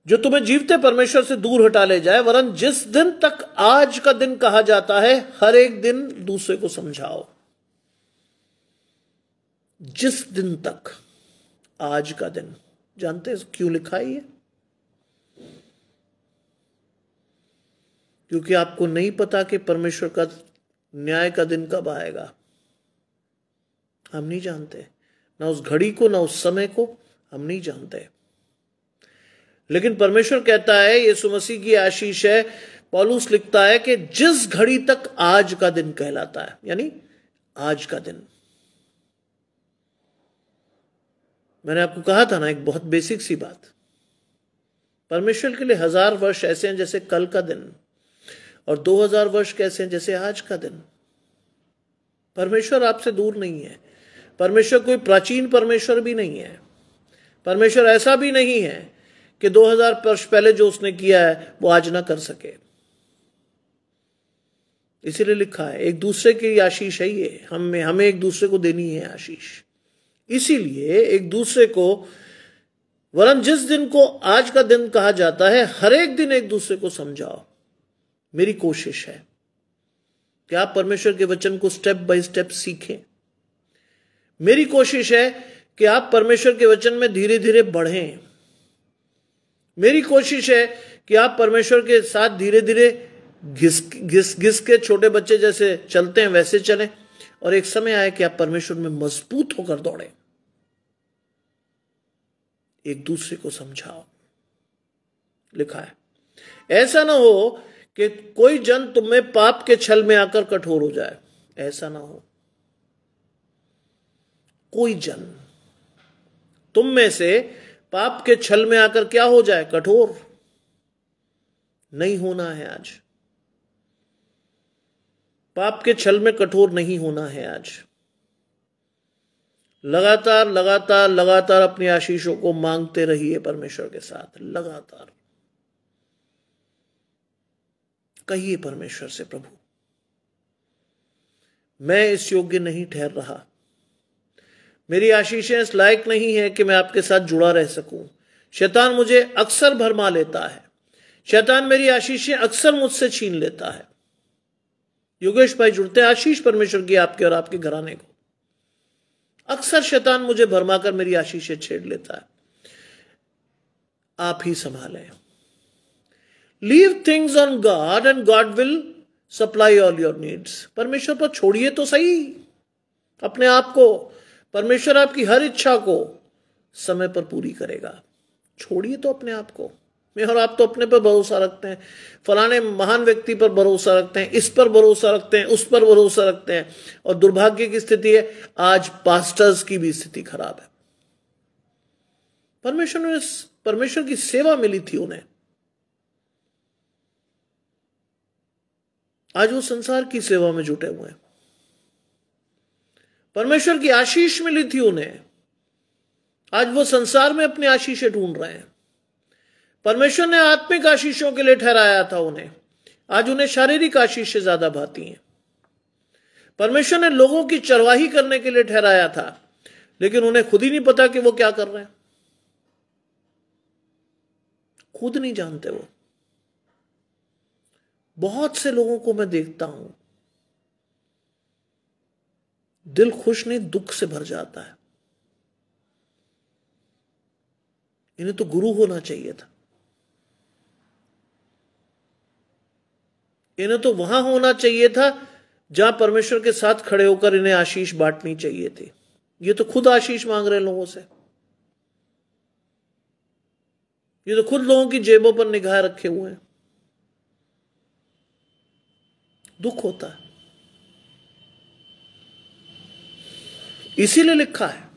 जो तुम्हें जीवते परमेश्वर से दूर हटा ले जाए, वरन जिस दिन तक आज का दिन कहा जाता है, हर एक दिन दूसरे को समझाओ। जिस दिन तक, आज का दिन, जानते हैं क्यों लिखा है ये? क्योंकि आपको नहीं पता कि परमेश्वर का न्याय का दिन कब आएगा। हम नहीं जानते, ना उस घड़ी को, ना उस समय को हम नहीं जानते। लेकिन परमेश्वर कहता है, यीशु मसीह की आशीष है, पौलुस लिखता है कि जिस घड़ी तक आज का दिन कहलाता है, यानी आज का दिन। मैंने आपको कहा था ना एक बहुत बेसिक सी बात, परमेश्वर के लिए 1000 वर्ष ऐसे हैं जैसे कल का दिन, और 2000 वर्ष कैसे हैं जैसे आज का दिन। परमेश्वर आपसे दूर नहीं है। परमेश्वर कोई प्राचीन परमेश्वर भी नहीं है। परमेश्वर ऐसा भी नहीं है कि 2000 वर्ष पहले जो उसने किया है वो आज ना कर सके। इसीलिए लिखा है एक दूसरे की आशीष है ये, हमें एक दूसरे को देनी है आशीष। इसीलिए एक दूसरे को, वरन जिस दिन को आज का दिन कहा जाता है, हर एक दिन एक दूसरे को समझाओ। मेरी कोशिश है कि आप परमेश्वर के वचन को स्टेप बाय स्टेप सीखें। मेरी कोशिश है कि आप परमेश्वर के वचन में धीरे धीरे बढ़ें। मेरी कोशिश है कि आप परमेश्वर के साथ धीरे धीरे घिस के छोटे बच्चे जैसे चलते हैं वैसे चलें, और एक समय आए कि आप परमेश्वर में मजबूत होकर दौड़ें। एक दूसरे को समझाओ, लिखा है। ऐसा ना हो कि कोई जन तुम में पाप के छल में आकर कठोर हो जाए। ऐसा ना हो। कोई जन तुम में से पाप के छल में आकर क्या हो जाए? कठोर। नहीं होना है आज। पाप के छल में कठोर नहीं होना है आज। लगातार लगातार लगातार अपनी आशीषों को मांगते रहिए परमेश्वर के साथ। लगातार कहिए परमेश्वर से, प्रभु मैं इस योग्य नहीं ठहर रहा, मेरी आशीषें इस लायक नहीं है कि मैं आपके साथ जुड़ा रह सकूं। शैतान मुझे अक्सर भरमा लेता है। शैतान मेरी आशीषें अक्सर मुझसे छीन लेता है। योगेश भाई जुड़ते हैं, आशीष परमेश्वर की आपके और आपके घराने को। अक्सर शैतान मुझे भरमाकर मेरी आशीषें छेड़ लेता है। आप ही संभालें। Leave things on God and God will supply all your needs. परमेश्वर पर छोड़िए तो सही अपने आप को। परमेश्वर आपकी हर इच्छा को समय पर पूरी करेगा। छोड़िए तो अपने आप को। मैं और आप तो अपने पर भरोसा रखते हैं, फलाने महान व्यक्ति पर भरोसा रखते हैं, इस पर भरोसा रखते हैं, उस पर भरोसा रखते हैं, और दुर्भाग्य की स्थिति है आज पास्टर्स की भी स्थिति खराब है। परमेश्वर की सेवा मिली थी उन्हें, आज वो संसार की सेवा में जुटे हुए हैं। परमेश्वर की आशीष मिली थी उन्हें, आज वो संसार में अपनी आशीषें ढूंढ रहे हैं। परमेश्वर ने आत्मिक आशीषों के लिए ठहराया था उन्हें, आज उन्हें शारीरिक आशीषें ज्यादा भाती हैं। परमेश्वर ने लोगों की चरवाही करने के लिए ठहराया था, लेकिन उन्हें खुद ही नहीं पता कि वो क्या कर रहे हैं। खुद नहीं जानते वो। बहुत से लोगों को मैं देखता हूं, दिल खुश नहीं दुख से भर जाता है। इन्हें तो गुरु होना चाहिए था, इन्हें तो वहां होना चाहिए था जहां परमेश्वर के साथ खड़े होकर इन्हें आशीष बांटनी चाहिए थी। ये तो खुद आशीष मांग रहे हैं लोगों से। ये तो खुद लोगों की जेबों पर निगाह रखे हुए हैं। दुख होता है। इसीलिए लिखा है,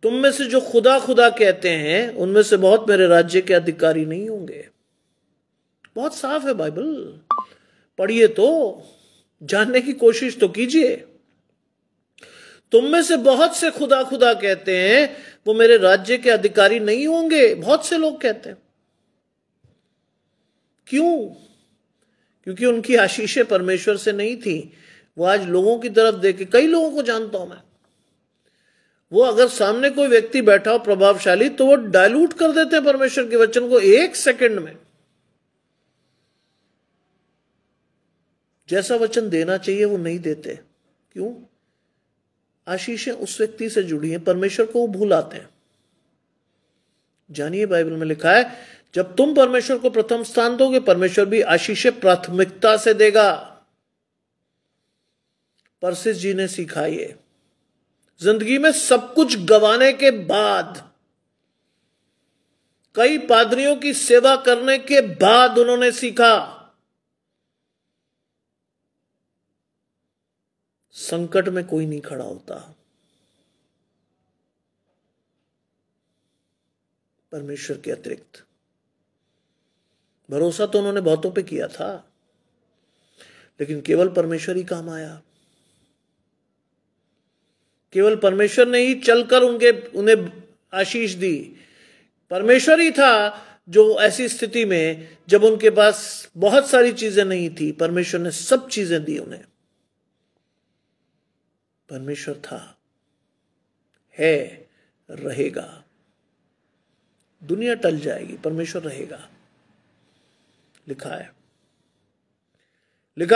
तुम में से जो खुदा खुदा कहते हैं उनमें से बहुत मेरे राज्य के अधिकारी नहीं होंगे। बहुत साफ है बाइबल, पढ़िए तो, जानने की कोशिश तो कीजिए। तुम में से बहुत से खुदा खुदा कहते हैं वो मेरे राज्य के अधिकारी नहीं होंगे। बहुत से लोग कहते हैं। क्यों? क्योंकि उनकी आशीषें परमेश्वर से नहीं थी। वो आज लोगों की तरफ देख के, कई लोगों को जानता हूं मैं, वो अगर सामने कोई व्यक्ति बैठा हो प्रभावशाली तो वो डाइल्यूट कर देते हैं परमेश्वर के वचन को एक सेकंड में। जैसा वचन देना चाहिए वो नहीं देते। क्यों? आशीषें उस व्यक्ति से जुड़ी हैं, परमेश्वर को वो भूल आते हैं। जानिए, बाइबल में लिखा है जब तुम परमेश्वर को प्रथम स्थान दोगे, परमेश्वर भी आशीषें प्राथमिकता से देगा। परसिस जी ने सिखाइए, जिंदगी में सब कुछ गंवाने के बाद, कई पादरियों की सेवा करने के बाद उन्होंने सीखा, संकट में कोई नहीं खड़ा होता, परमेश्वर के अतिरिक्त। भरोसा तो उन्होंने बहुतों पे किया था, लेकिन केवल परमेश्वर ही काम आया। केवल परमेश्वर ने ही चलकर उन्हें आशीष दी। परमेश्वर ही था जो ऐसी स्थिति में, जब उनके पास बहुत सारी चीजें नहीं थी, परमेश्वर ने सब चीजें दी उन्हें। परमेश्वर था, है, रहेगा। दुनिया टल जाएगी, परमेश्वर रहेगा। लिखा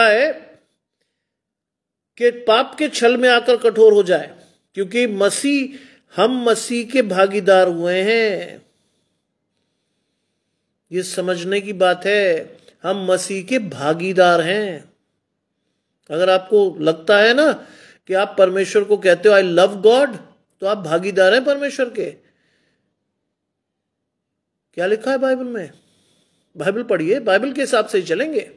है कि पाप के छल में आकर कठोर हो जाए, क्योंकि हम मसीह के भागीदार हुए हैं। ये समझने की बात है, हम मसीह के भागीदार हैं। अगर आपको लगता है ना कि आप परमेश्वर को कहते हो आई लव गॉड, तो आप भागीदार हैं परमेश्वर के। क्या लिखा है बाइबल में? बाइबल पढ़िए, बाइबल के हिसाब से ही चलेंगे।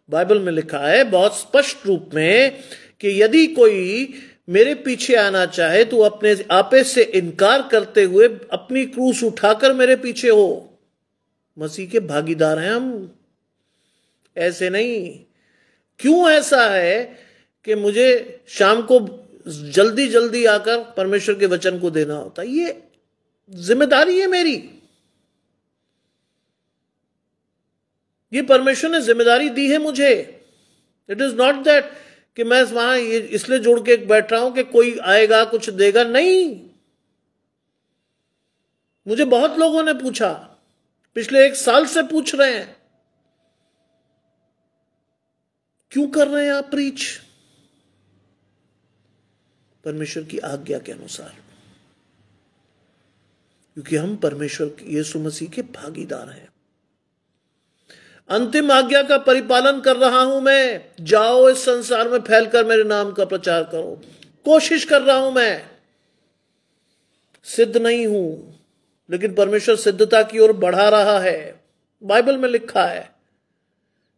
बाइबल में लिखा है बहुत स्पष्ट रूप में कि यदि कोई मेरे पीछे आना चाहे तो अपने आपे से इनकार करते हुए अपनी क्रूस उठाकर मेरे पीछे हो। मसीह के भागीदार हैं हम, ऐसे नहीं। क्यों ऐसा है कि मुझे शाम को जल्दी जल्दी आकर परमेश्वर के वचन को देना होता? ये जिम्मेदारी है मेरी। ये परमेश्वर ने जिम्मेदारी दी है मुझे। इट इज नॉट दैट कि मैं वहां इसलिए जोड़ के बैठ रहा हूं कि कोई आएगा कुछ देगा। नहीं, मुझे बहुत लोगों ने पूछा, पिछले 1 साल से पूछ रहे हैं, क्यों कर रहे हैं आप प्रीच? परमेश्वर की आज्ञा के अनुसार, क्योंकि हम परमेश्वर यीशु मसीह के भागीदार हैं। अंतिम आज्ञा का परिपालन कर रहा हूं मैं, जाओ इस संसार में फैलकर मेरे नाम का प्रचार करो। कोशिश कर रहा हूं मैं, सिद्ध नहीं हूं, लेकिन परमेश्वर सिद्धता की ओर बढ़ा रहा है। बाइबल में लिखा है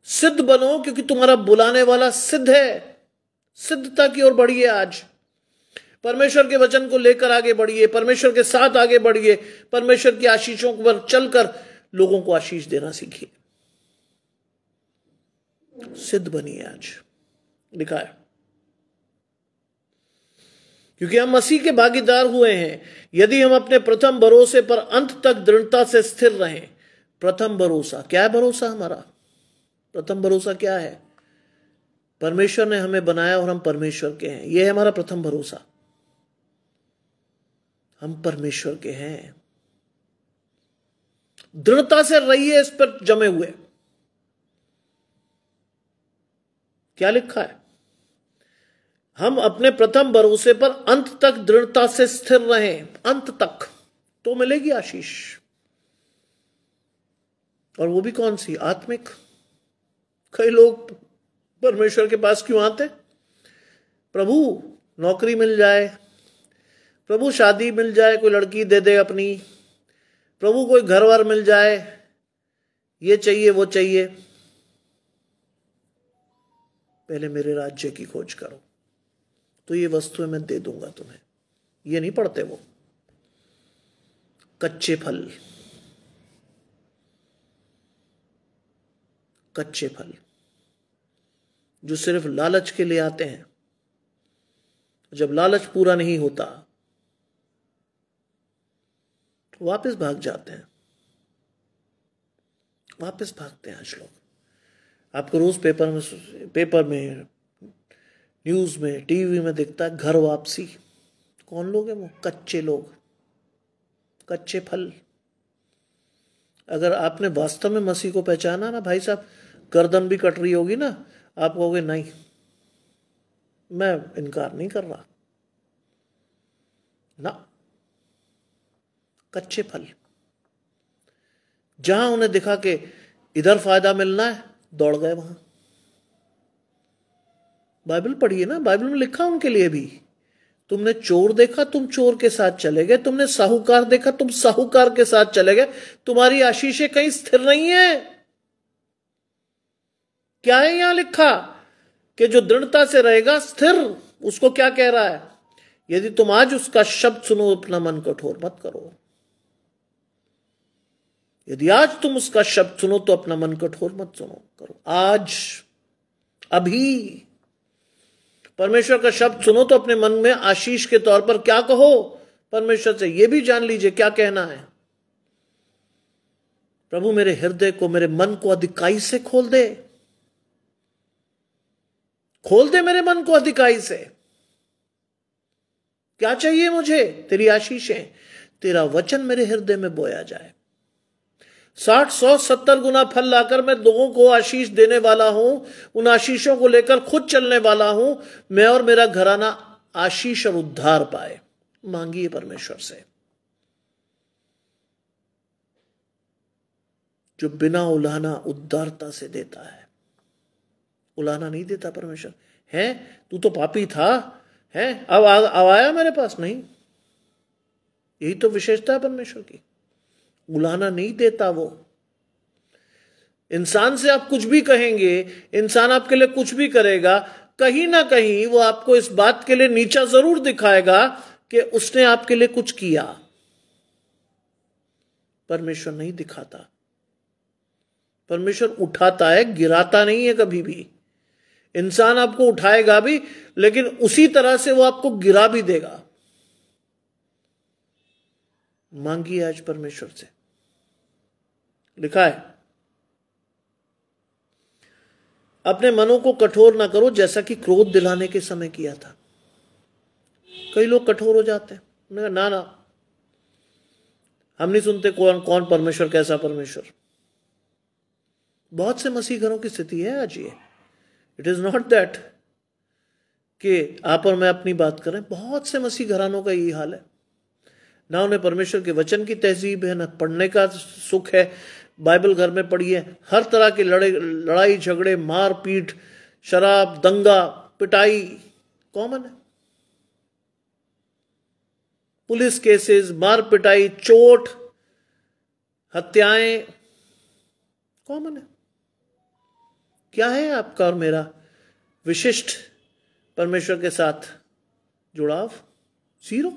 सिद्ध बनो क्योंकि तुम्हारा बुलाने वाला सिद्ध है। सिद्धता की ओर बढ़िए। आज परमेश्वर के वचन को लेकर आगे बढ़िए, परमेश्वर के साथ आगे बढ़िए, परमेश्वर की आशीषों पर चलकर लोगों को आशीष देना सीखिए। सिद्ध बनिए। आज लिखा है क्योंकि हम मसीह के भागीदार हुए हैं, यदि हम अपने प्रथम भरोसे पर अंत तक दृढ़ता से स्थिर रहें। प्रथम भरोसा क्या है? भरोसा हमारा प्रथम भरोसा क्या है? परमेश्वर ने हमें बनाया और हम परमेश्वर के हैं। यह है हमारा प्रथम भरोसा। हम परमेश्वर के हैं। दृढ़ता से रहिए इस पर जमे हुए। क्या लिखा है? हम अपने प्रथम भरोसे पर अंत तक दृढ़ता से स्थिर रहें। अंत तक तो मिलेगी आशीष। और वो भी कौन सी? आत्मिक। कई लोग परमेश्वर के पास क्यों आते? प्रभु नौकरी मिल जाए, प्रभु शादी मिल जाए, कोई लड़की दे दे अपनी, प्रभु कोई घर वार मिल जाए, ये चाहिए वो चाहिए। पहले मेरे राज्य की खोज करो। तो ये वस्तुएं मैं दे दूंगा तुम्हें। ये नहीं पढ़ते वो। कच्चे फल, कच्चे फल जो सिर्फ लालच के लिए आते हैं, जब लालच पूरा नहीं होता तो वापस भाग जाते हैं, वापस भागते हैं। आज लोग आपको रोज पेपर में न्यूज में टीवी में दिखता है घर वापसी। कौन लोग हैं वो? कच्चे लोग, कच्चे फल। अगर आपने वास्तव में मसीह को पहचाना ना भाई साहब, गर्दन भी कट रही होगी ना, आप कहोगे नहीं, मैं इनकार नहीं कर रहा ना। कच्चे फल, जहां उन्हें दिखा कि इधर फायदा मिलना है, दौड़ गए वहां। बाइबल पढ़िए ना, बाइबल में लिखा उनके लिए भी। तुमने चोर देखा, तुम चोर के साथ चले गए। तुमने साहूकार देखा, तुम साहूकार के साथ चले गए। तुम्हारी आशीषें कहीं स्थिर नहीं है। क्या है यहां लिखा कि जो दृढ़ता से रहेगा स्थिर, उसको क्या कह रहा है? यदि तुम आज उसका शब्द सुनो, अपना मन कठोर मत करो। यदि आज तुम उसका शब्द सुनो तो अपना मन कठोर मत सुनो करो। आज, अभी परमेश्वर का शब्द सुनो तो अपने मन में आशीष के तौर पर क्या कहो परमेश्वर से, यह भी जान लीजिए क्या कहना है। प्रभु मेरे हृदय को, मेरे मन को अधिकाई से खोल दे, खोल दे मेरे मन को अधिकाई से। क्या चाहिए मुझे? तेरी आशीषें, तेरा वचन मेरे हृदय में बोया जाए। 60, 100, 70 गुना फल लाकर मैं लोगों को आशीष देने वाला हूं। उन आशीषों को लेकर खुद चलने वाला हूं। मैं और मेरा घराना आशीष और उद्धार पाए। मांगिए परमेश्वर से, जो बिना उलाहना उदारता से देता है। उलाहना नहीं देता परमेश्वर। है तू तो पापी था, है अब आया मेरे पास? नहीं, यही तो विशेषता है परमेश्वर की। उलाहना नहीं देता वो। इंसान से आप कुछ भी कहेंगे, इंसान आपके लिए कुछ भी करेगा, कहीं ना कहीं वो आपको इस बात के लिए नीचा जरूर दिखाएगा कि उसने आपके लिए कुछ किया। परमेश्वर नहीं दिखाता। परमेश्वर उठाता है, गिराता नहीं है कभी भी। इंसान आपको उठाएगा भी, लेकिन उसी तरह से वो आपको गिरा भी देगा। मांगिए आज परमेश्वर से। लिखा है, अपने मनों को कठोर ना करो जैसा कि क्रोध दिलाने के समय किया था। कई लोग कठोर हो जाते हैं। ना ना, हम नहीं सुनते कौन कौन परमेश्वर, कैसा परमेश्वर। बहुत से मसीह घरों की स्थिति है आज ये। इट इज नॉट दैट कि आप और मैं अपनी बात करें। बहुत से मसीह घरानों का यही हाल है। ना उन्हें परमेश्वर के वचन की तहजीब है, ना पढ़ने का सुख है। बाइबल घर में पढ़िए, हर तरह के लड़ाई झगड़े, मारपीट, शराब, दंगा, पिटाई कॉमन है। पुलिस केसेस, मार पिटाई, चोट, हत्याएं कॉमन है। क्या है आपका और मेरा विशिष्ट परमेश्वर के साथ जुड़ाव? जीरो।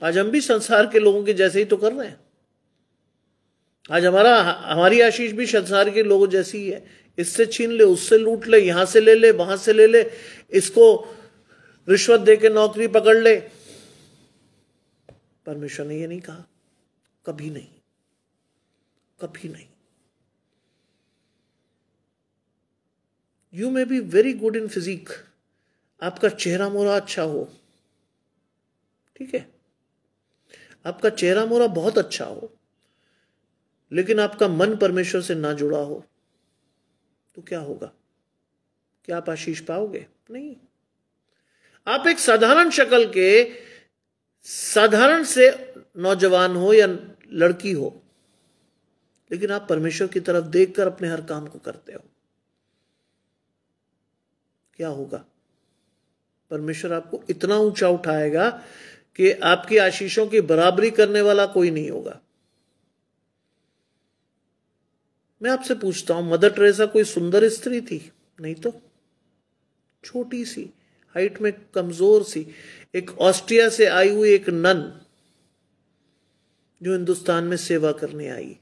आज हम भी संसार के लोगों के जैसे ही तो कर रहे हैं। आज हमारी आशीष भी संसार के लोगों जैसी ही है। इससे छीन ले, उससे लूट ले, यहां से ले ले, वहां से ले ले, इसको रिश्वत देके नौकरी पकड़ ले। परमेश्वर ने ये नहीं कहा, कभी नहीं, कभी नहीं। You may be very good in physique, आपका चेहरा मोरा अच्छा हो, ठीक है, आपका चेहरा मोरा बहुत अच्छा हो, लेकिन आपका मन परमेश्वर से ना जुड़ा हो तो क्या होगा? क्या आप आशीष पाओगे? नहीं। आप एक साधारण शक्ल के साधारण से नौजवान हो या लड़की हो, लेकिन आप परमेश्वर की तरफ देखकर अपने हर काम को करते हो, क्या होगा? परमेश्वर आपको इतना ऊंचा उठाएगा कि आपकी आशीषों की बराबरी करने वाला कोई नहीं होगा। मैं आपसे पूछता हूं, मदर टेरेसा कोई सुंदर स्त्री थी? नहीं तो, छोटी सी, हाइट में कमजोर सी, एक ऑस्ट्रिया से आई हुई एक नन जो हिंदुस्तान में सेवा करने आई।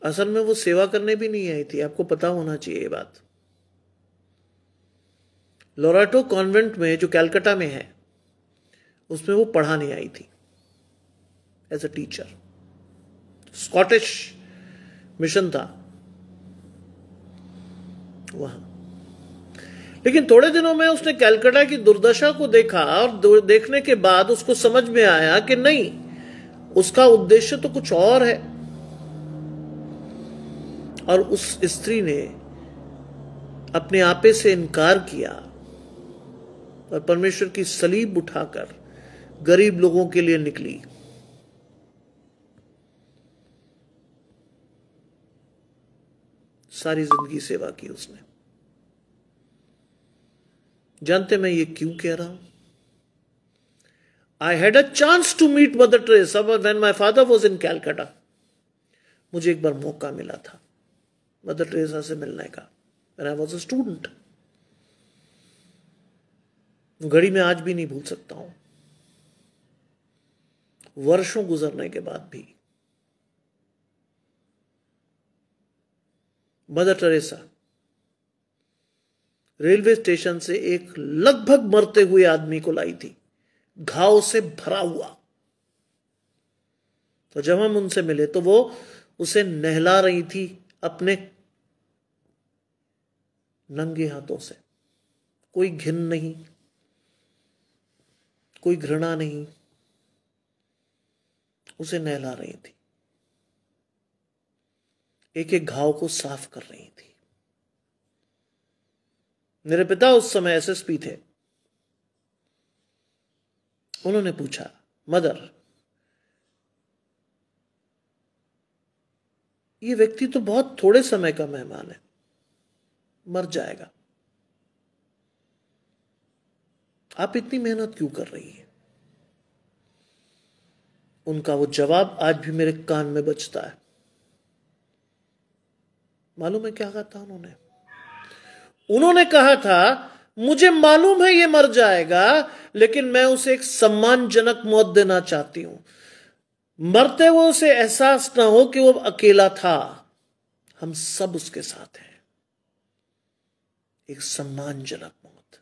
असल में वो सेवा करने भी नहीं आई थी, आपको पता होना चाहिए ये बात। लोरेटो कॉन्वेंट में जो कलकत्ता में है, उसमें वो पढ़ाने आई थी as a teacher. Scottish mission था वहां। लेकिन थोड़े दिनों में उसने कलकत्ता की दुर्दशा को देखा और देखने के बाद उसको समझ में आया कि नहीं, उसका उद्देश्य तो कुछ और है। और उस स्त्री ने अपने आपे से इनकार किया और परमेश्वर की सलीब उठाकर गरीब लोगों के लिए निकली। सारी जिंदगी सेवा की उसने। जानते मैं ये क्यों कह रहा हूं? I had a chance to meet Mother Teresa when my father was in Calcutta. मुझे एक बार मौका मिला था मदर टेरेसा से मिलने का, when I was a student. घड़ी में आज भी नहीं भूल सकता हूं, वर्षों गुजरने के बाद भी। मदर टेरेसा रेलवे स्टेशन से एक लगभग मरते हुए आदमी को लाई थी, घाव से भरा हुआ। तो जब हम उनसे मिले तो वो उसे नहला रही थी अपने नंगे हाथों से। कोई घिन नहीं, कोई घृणा नहीं, उसे नहला रही थी, एक एक घाव को साफ कर रही थी। मेरे पिता उस समय एसएसपी थे। उन्होंने पूछा, मदर, ये व्यक्ति तो बहुत थोड़े समय का मेहमान है, मर जाएगा, आप इतनी मेहनत क्यों कर रही है? उनका वो जवाब आज भी मेरे कान में बजता है। मालूम है क्या कहा था उन्होंने? उन्होंने कहा था, मुझे मालूम है ये मर जाएगा, लेकिन मैं उसे एक सम्मानजनक मौत देना चाहती हूं। मरते हुए उसे एहसास ना हो कि वो अकेला था, हम सब उसके साथ हैं। एक सम्मानजनक मौत।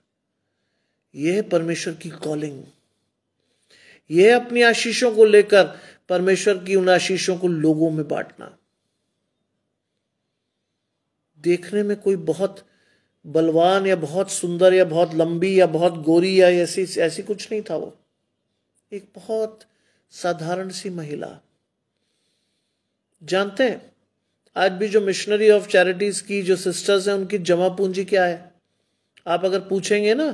यह है परमेश्वर की कॉलिंग। यह है अपनी आशीषों को लेकर परमेश्वर की उन आशीषों को लोगों में बांटना। देखने में कोई बहुत बलवान या बहुत सुंदर या बहुत लंबी या बहुत गोरी या ऐसी कुछ नहीं था। वो एक बहुत साधारण सी महिला। जानते हैं, आज भी जो मिशनरी ऑफ चैरिटीज की जो सिस्टर्स हैं, उनकी जमा पूंजी क्या है? आप अगर पूछेंगे ना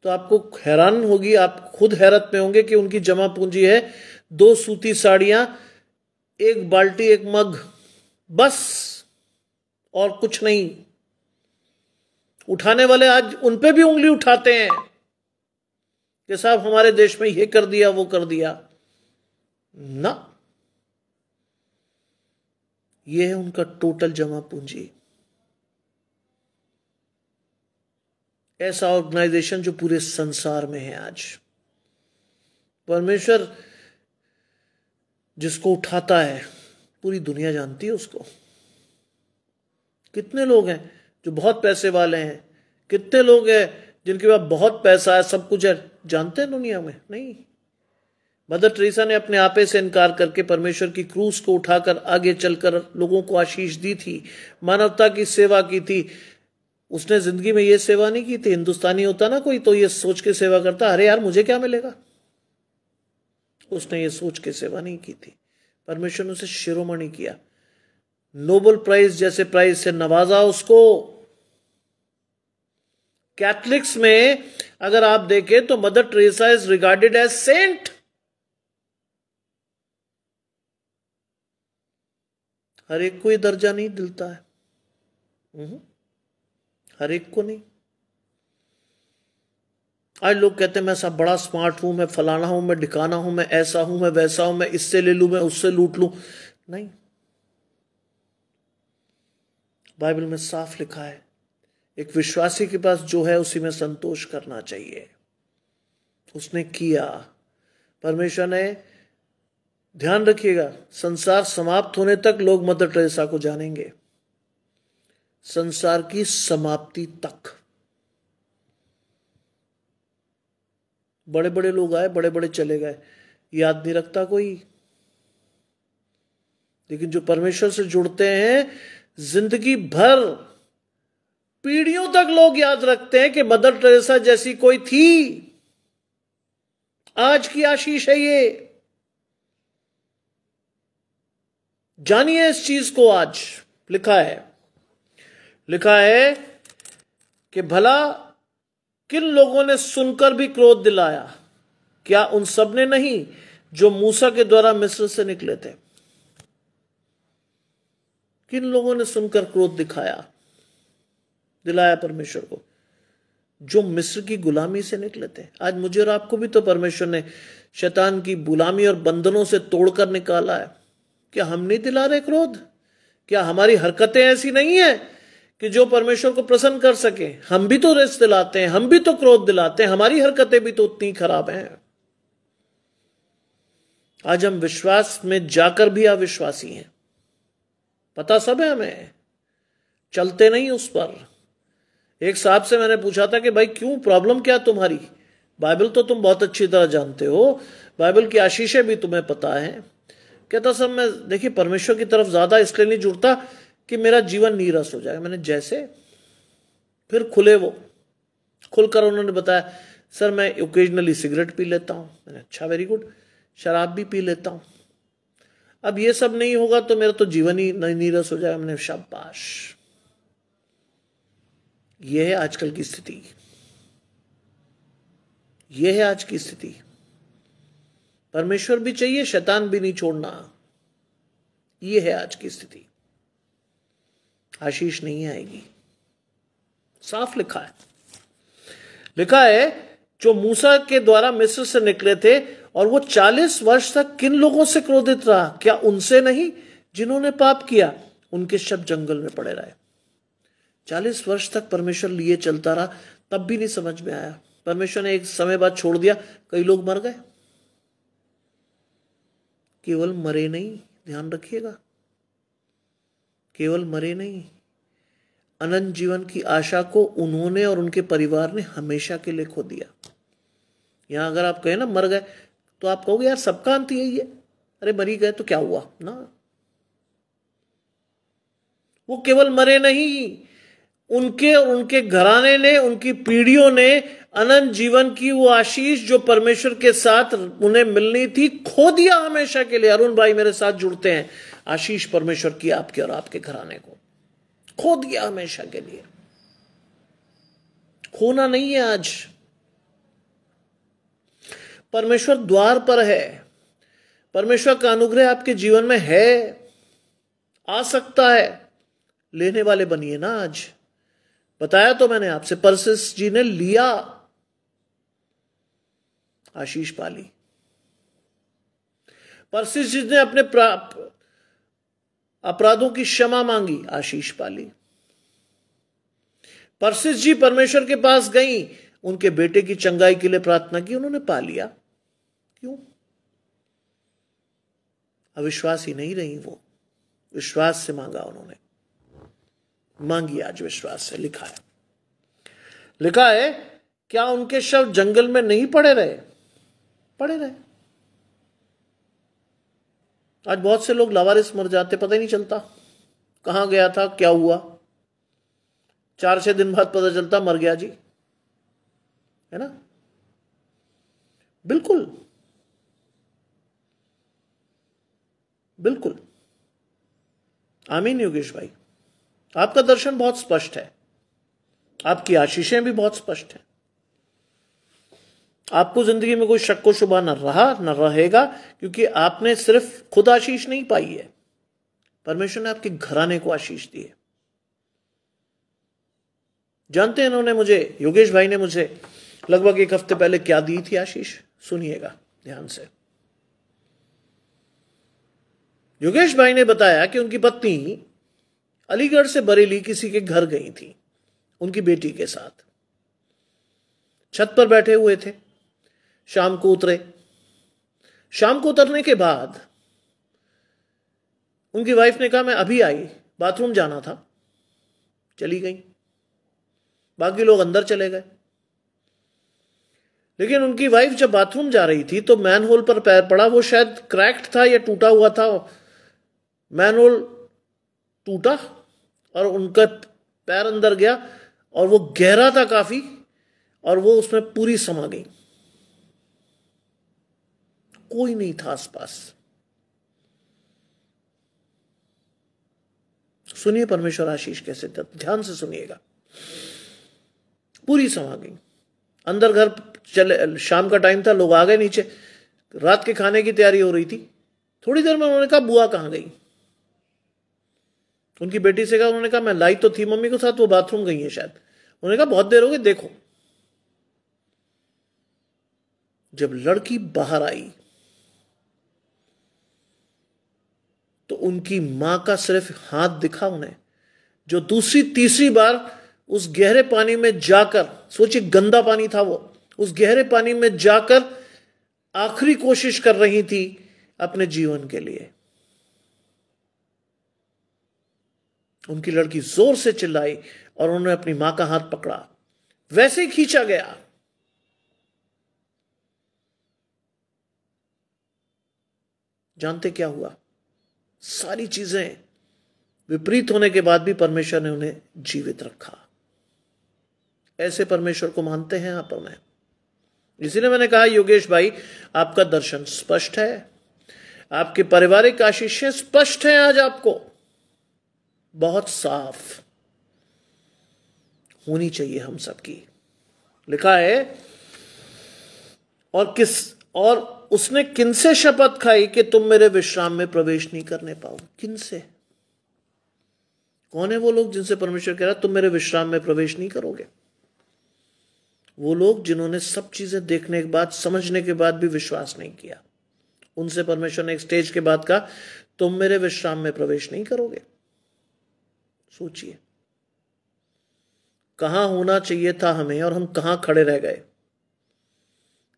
तो आपको हैरान होगी, आप खुद हैरत में होंगे कि उनकी जमा पूंजी है 2 सूती साड़ियां, 1 बाल्टी, 1 मग, बस, और कुछ नहीं। उठाने वाले आज उन पे भी उंगली उठाते हैं कि साहब हमारे देश में ये कर दिया, वो कर दिया ना। ये है उनका टोटल जमा पूंजी। ऐसा ऑर्गेनाइजेशन जो पूरे संसार में है आज। परमेश्वर जिसको उठाता है, पूरी दुनिया जानती है उसको। कितने लोग हैं जो बहुत पैसे वाले हैं, कितने लोग हैं जिनके पास बहुत पैसा है, सब कुछ है, जानते हैं दुनिया में? नहीं। मदर टेरेसा ने अपने आपे से इनकार करके परमेश्वर की क्रूस को उठाकर आगे चलकर लोगों को आशीष दी थी, मानवता की सेवा की थी। उसने जिंदगी में ये सेवा नहीं की थी। हिंदुस्तानी होता ना कोई तो ये सोच के सेवा करता, अरे यार मुझे क्या मिलेगा। उसने ये सोच के सेवा नहीं की थी। परमेश्वर ने उसे शिरोमणि किया, नोबेल प्राइज जैसे प्राइज से नवाजा उसको। कैथलिक्स में अगर आप देखें तो Mother Teresa is regarded as saint. हर एक को ये दर्जा नहीं मिलता है, हर एक को नहीं। आज लोग कहते हैं मैं सब बड़ा स्मार्ट हूं, मैं फलाना हूं, मैं ढिकाना हूं, मैं ऐसा हूं, मैं वैसा हूं, मैं इससे ले लूं, मैं उससे लूट लूं। नहीं, बाइबल में साफ लिखा है, एक विश्वासी के पास जो है उसी में संतोष करना चाहिए। उसने किया। परमेश्वर ने, ध्यान रखिएगा, संसार समाप्त होने तक लोग मदर टेरेसा को जानेंगे, संसार की समाप्ति तक। बड़े बड़े लोग आए, बड़े बड़े चले गए, याद नहीं रखता कोई। लेकिन जो परमेश्वर से जुड़ते हैं, जिंदगी भर, पीढ़ियों तक लोग याद रखते हैं कि मदर टेरेसा जैसी कोई थी। आज की आशीष है ये। जानिए इस चीज को। आज लिखा है कि भला किन लोगों ने सुनकर भी क्रोध दिलाया? क्या उन सब ने नहीं जो मूसा के द्वारा मिस्र से निकले थे? किन लोगों ने सुनकर क्रोध दिलाया परमेश्वर को? जो मिस्र की गुलामी से निकले थे। आज मुझे और आपको भी तो परमेश्वर ने शैतान की गुलामी और बंधनों से तोड़कर निकाला है। क्या हम नहीं दिला रहे क्रोध? क्या हमारी हरकतें ऐसी नहीं है कि जो परमेश्वर को प्रसन्न कर सके? हम भी तो रिश्त दिलाते हैं, हम भी तो क्रोध दिलाते हैं, हमारी हरकतें भी तो उतनी खराब हैं। आज हम विश्वास में जाकर भी अविश्वासी हैं, पता सब है हमें, चलते नहीं उस पर। एक साहब से मैंने पूछा था कि भाई क्यों, प्रॉब्लम क्या तुम्हारी? बाइबल तो तुम बहुत अच्छी तरह जानते हो, बाइबल की आशीषें भी तुम्हें पता है। कहता सब मैं, देखिए, परमेश्वर की तरफ ज्यादा इसलिए नहीं जुड़ता कि मेरा जीवन नीरस हो जाए। मैंने जैसे, फिर खुलकर उन्होंने बताया, सर मैं ओकेजनली सिगरेट पी लेता हूं। मैंने अच्छा, वेरी गुड। शराब भी पी लेता हूं। अब ये सब नहीं होगा तो मेरा तो जीवन ही नीरस हो जाएगा। मैंने, शाबाश। यह है आजकल की स्थिति, यह है आज की स्थिति। परमेश्वर भी चाहिए, शैतान भी नहीं छोड़ना। यह है आज की स्थिति। आशीष नहीं आएगी। साफ लिखा है जो मूसा के द्वारा मिस्र से निकले थे, और वो 40 वर्ष तक किन लोगों से क्रोधित रहा? क्या उनसे नहीं जिन्होंने पाप किया? उनके शब्द जंगल में पड़े रहे। 40 वर्ष तक परमेश्वर लिए चलता रहा, तब भी नहीं समझ में आया। परमेश्वर ने एक समय बाद छोड़ दिया, कई लोग मर गए। केवल मरे नहीं, ध्यान रखिएगा, केवल मरे नहीं, अनंत जीवन की आशा को उन्होंने और उनके परिवार ने हमेशा के लिए खो दिया। यहां अगर आप कहें ना मर गए, तो आप कहोगे यार सबका अंत यही है, अरे मरी गए तो क्या हुआ ना। वो केवल मरे नहीं, उनके और उनके घराने ने, उनकी पीढ़ियों ने अनंत जीवन की वो आशीष जो परमेश्वर के साथ उन्हें मिलनी थी, खो दिया हमेशा के लिए। अरुण भाई मेरे साथ जुड़ते हैं, आशीष परमेश्वर की आपके और आपके घराने को खो दिया हमेशा के लिए। खोना नहीं है आज। परमेश्वर द्वार पर है। परमेश्वर का अनुग्रह आपके जीवन में है, आ सकता है। लेने वाले बनिए ना। आज बताया तो मैंने आपसे, परसिस जी ने लिया, आशीष पाली। परसिस जी ने अपने अपराधों की क्षमा मांगी, आशीष पाली। परसिस जी परमेश्वर के पास गई, उनके बेटे की चंगाई के लिए प्रार्थना की, उन्होंने पा लिया। क्यों? अविश्वासी नहीं रही वो, विश्वास से मांगा उन्होंने। मांगी आज विश्वास से। लिखा है क्या उनके शव जंगल में नहीं पड़े रहे? पड़े रहे। आज बहुत से लोग लावारिस मर जाते, पता ही नहीं चलता कहां गया था, क्या हुआ। 4-6 दिन बाद पता चलता मर गया जी, है ना। बिल्कुल बिल्कुल। आमीन योगेश भाई, आपका दर्शन बहुत स्पष्ट है, आपकी आशीषें भी बहुत स्पष्ट हैं। आपको जिंदगी में कोई शक व शुबा न रहा न रहेगा, क्योंकि आपने सिर्फ खुद आशीष नहीं पाई है, परमेश्वर ने आपके घराने को आशीष दी है। जानते हैं इन्होंने मुझे, योगेश भाई ने मुझे लगभग 1 हफ्ते पहले क्या दी थी आशीष? सुनिएगा ध्यान से। योगेश भाई ने बताया कि उनकी पत्नी अलीगढ़ से बरेली किसी के घर गई थी, उनकी बेटी के साथ छत पर बैठे हुए थे। शाम को उतरे। शाम को उतरने के बाद उनकी वाइफ ने कहा मैं अभी आई, बाथरूम जाना था। चली गई। बाकी लोग अंदर चले गए। लेकिन उनकी वाइफ जब बाथरूम जा रही थी तो मैनहोल पर पैर पड़ा। वो शायद क्रैक्ड था या टूटा हुआ था। मैनहोल टूटा और उनका पैर अंदर गया और वो गहरा था काफी, और वो उसमें पूरी समा गई। कोई नहीं था आसपास। सुनिए परमेश्वर आशीष कैसे था, ध्यान से सुनिएगा। पूरी समा गई। अंदर घर चले, शाम का टाइम था, लोग आ गए नीचे। रात के खाने की तैयारी हो रही थी। थोड़ी देर में उन्होंने कहा बुआ कहां गई। उनकी बेटी से कहा, उन्होंने कहा मैं लाई तो थी मम्मी के साथ, वो बाथरूम गई है शायद। उन्होंने कहा बहुत देर हो गई, देखो। जब लड़की बाहर आई तो उनकी मां का सिर्फ हाथ दिखा उन्हें, जो दूसरी तीसरी बार उस गहरे पानी में जाकर, सोचिए गंदा पानी था वो, उस गहरे पानी में जाकर आखिरी कोशिश कर रही थी अपने जीवन के लिए। उनकी लड़की जोर से चिल्लाई और उन्होंने अपनी मां का हाथ पकड़ा। वैसे ही खींचा गया। जानते क्या हुआ? सारी चीजें विपरीत होने के बाद भी परमेश्वर ने उन्हें जीवित रखा। ऐसे परमेश्वर को मानते हैं आप और मैं। इसीलिए मैंने कहा योगेश भाई, आपका दर्शन स्पष्ट है, आपके पारिवारिक आशीषें स्पष्ट हैं आज आपको, बहुत साफ होनी चाहिए हम सबकी। लिखा है, और उसने किनसे शपथ खाई कि तुम मेरे विश्राम में प्रवेश नहीं करने पाओगे। किनसे? कौन है वो लोग जिनसे परमेश्वर कह रहा तुम मेरे विश्राम में प्रवेश नहीं करोगे? वो लोग जिन्होंने सब चीजें देखने के बाद, समझने के बाद भी विश्वास नहीं किया। उनसे परमेश्वर ने एक स्टेज के बाद कहा तुम मेरे विश्राम में प्रवेश नहीं करोगे। सोचिए कहां होना चाहिए था हमें और हम कहां खड़े रह गए।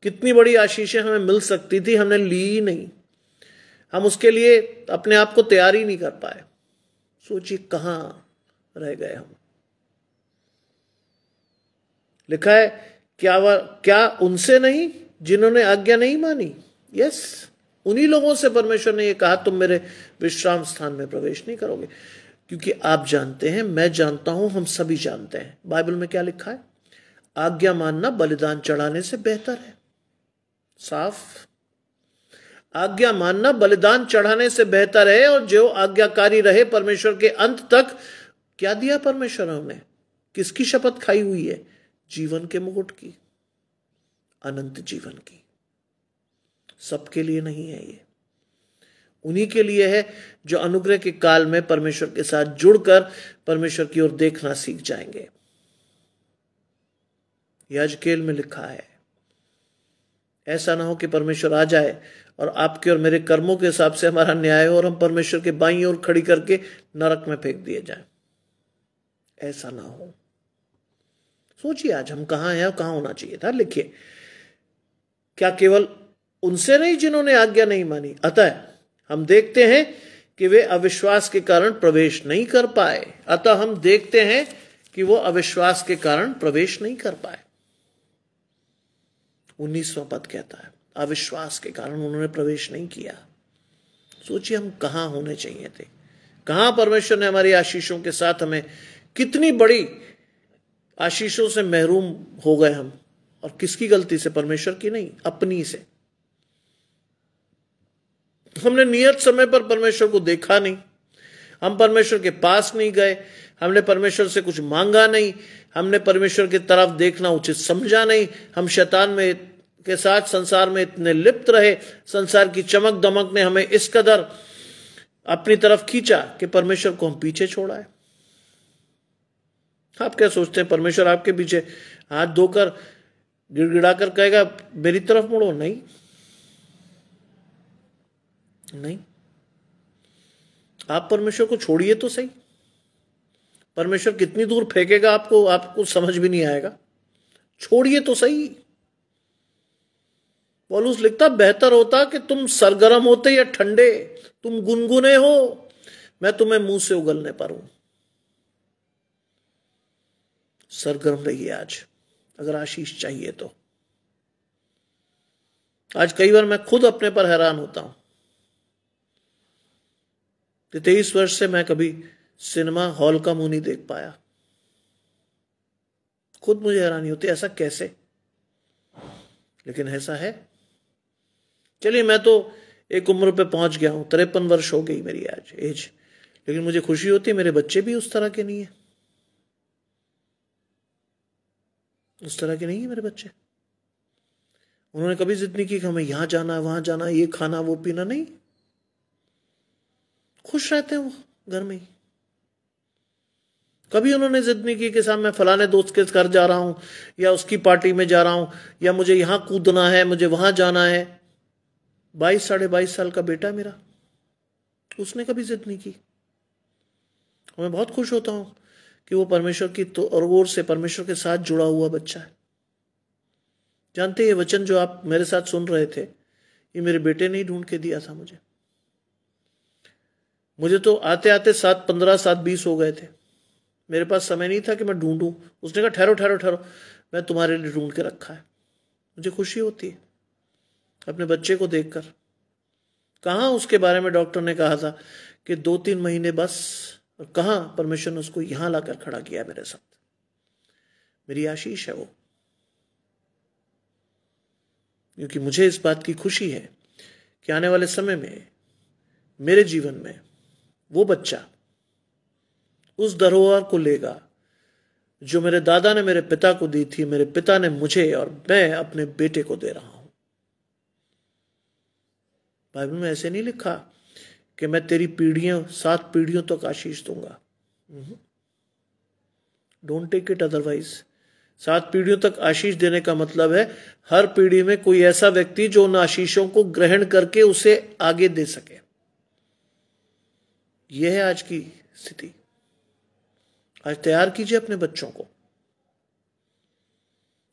कितनी बड़ी आशीषें हमें मिल सकती थी, हमने ली ही नहीं। हम उसके लिए अपने आप को तैयार ही नहीं कर पाए। सोचिए कहां रह गए हम। लिखा है, क्या उनसे नहीं जिन्होंने आज्ञा नहीं मानी? यस, उन्हीं लोगों से परमेश्वर ने यह कहा तुम मेरे विश्राम स्थान में प्रवेश नहीं करोगे। क्योंकि आप जानते हैं, मैं जानता हूं, हम सभी जानते हैं बाइबल में क्या लिखा है। आज्ञा मानना बलिदान चढ़ाने से बेहतर है। साफ, आज्ञा मानना बलिदान चढ़ाने से बेहतर है। और जो आज्ञाकारी रहे परमेश्वर के अंत तक, क्या दिया परमेश्वर ने उन्हें? किसकी शपथ खाई हुई है? जीवन के मुकुट की, अनंत जीवन की। सबके लिए नहीं है ये, उन्हीं के लिए है जो अनुग्रह के काल में परमेश्वर के साथ जुड़कर परमेश्वर की ओर देखना सीख जाएंगे। यजकेल में लिखा है, ऐसा ना हो कि परमेश्वर आ जाए और आपके और मेरे कर्मों के हिसाब से हमारा न्याय हो और हम परमेश्वर के बाईं ओर खड़ी करके नरक में फेंक दिए जाएं। ऐसा ना हो। सोचिए आज हम कहां हैं और कहां होना चाहिए था। लिखिए, क्या केवल उनसे नहीं जिन्होंने आज्ञा नहीं मानी? अतः हम देखते हैं कि वे अविश्वास के कारण प्रवेश नहीं कर पाए। अतः हम देखते हैं कि वो अविश्वास के कारण प्रवेश नहीं कर पाए। 19वां पद कहता है, अविश्वास के कारण उन्होंने प्रवेश नहीं किया। सोचिए हम कहां होने चाहिए थे। कहां परमेश्वर ने हमारी आशीषों के साथ हमें, कितनी बड़ी आशीषों से महरूम हो गए हम। और किसकी गलती से? परमेश्वर की नहीं, अपनी से। हमने नियत समय पर परमेश्वर को देखा नहीं, हम परमेश्वर के पास नहीं गए, हमने परमेश्वर से कुछ मांगा नहीं, हमने परमेश्वर की तरफ देखना उचित समझा नहीं। हम शैतान में के साथ संसार में इतने लिप्त रहे, संसार की चमक दमक ने हमें इस कदर अपनी तरफ खींचा कि परमेश्वर को हम पीछे छोड़ा है। आप क्या सोचते हैं परमेश्वर आपके पीछे हाथ धोकर गिड़गिड़ाकर कहेगा मेरी तरफ मुड़ो? नहीं, नहीं। आप परमेश्वर को छोड़िए तो सही। परमेश्वर कितनी दूर फेंकेगा आपको, आपको समझ भी नहीं आएगा। छोड़िए तो सही। पौलुस लिखता, बेहतर होता कि तुम सरगर्म होते या ठंडे, तुम गुनगुने हो, मैं तुम्हें मुंह से उगलने पर हूं। सरगर्म रहिए आज, अगर आशीष चाहिए तो। आज कई बार मैं खुद अपने पर हैरान होता हूं कि 23 वर्ष से मैं कभी सिनेमा हॉल का मुंह नहीं देख पाया। खुद मुझे हैरानी होती है, ऐसा कैसे, लेकिन ऐसा है। चलिए, मैं तो एक उम्र पे पहुंच गया हूं, 53 वर्ष हो गई मेरी आज एज, लेकिन मुझे खुशी होती है मेरे बच्चे भी उस तरह के नहीं है, उस तरह के नहीं है मेरे बच्चे। उन्होंने कभी जिद नहीं की कि हमें यहां जाना, वहां जाना, ये खाना, वो पीना, नहीं। खुश रहते हैं वो घर में ही। कभी उन्होंने जिद नहीं की कि साहब मैं फलाने दोस्त के घर जा रहा हूं, या उसकी पार्टी में जा रहा हूं, या मुझे यहां कूदना है, मुझे वहां जाना है। 22 साढ़े 22 साल का बेटा मेरा, उसने कभी जिद नहीं की। मैं बहुत खुश होता हूं कि वो परमेश्वर की तो ओर से परमेश्वर के साथ जुड़ा हुआ बच्चा है। जानते, ये वचन जो आप मेरे साथ सुन रहे थे, ये मेरे बेटे ने ही ढूंढ के दिया था मुझे तो आते आते 7:15 7:20 हो गए थे। मेरे पास समय नहीं था कि मैं ढूंढूं। उसने कहा ठहरो ठहरो ठहरो, मैं तुम्हारे लिए ढूंढ के रखा है। मुझे खुशी होती है अपने बच्चे को देखकर। कहाँ उसके बारे में डॉक्टर ने कहा था कि 2-3 महीने बस, और कहाँ परमेश्वर ने उसको यहां लाकर खड़ा किया मेरे साथ। मेरी आशीष है वो, क्योंकि मुझे इस बात की खुशी है कि आने वाले समय में मेरे जीवन में वो बच्चा उस धरोहर को लेगा जो मेरे दादा ने मेरे पिता को दी थी, मेरे पिता ने मुझे, और मैं अपने बेटे को दे रहा हूं। बाइबल में ऐसे नहीं लिखा कि मैं तेरी पीढ़ियों 7 पीढ़ियों तक आशीष दूंगा। Don't take it otherwise. 7 पीढ़ियों तक आशीष देने का मतलब है हर पीढ़ी में कोई ऐसा व्यक्ति जो उन आशीषों को ग्रहण करके उसे आगे दे सके। यह है आज की स्थिति। आज तैयार कीजिए अपने बच्चों को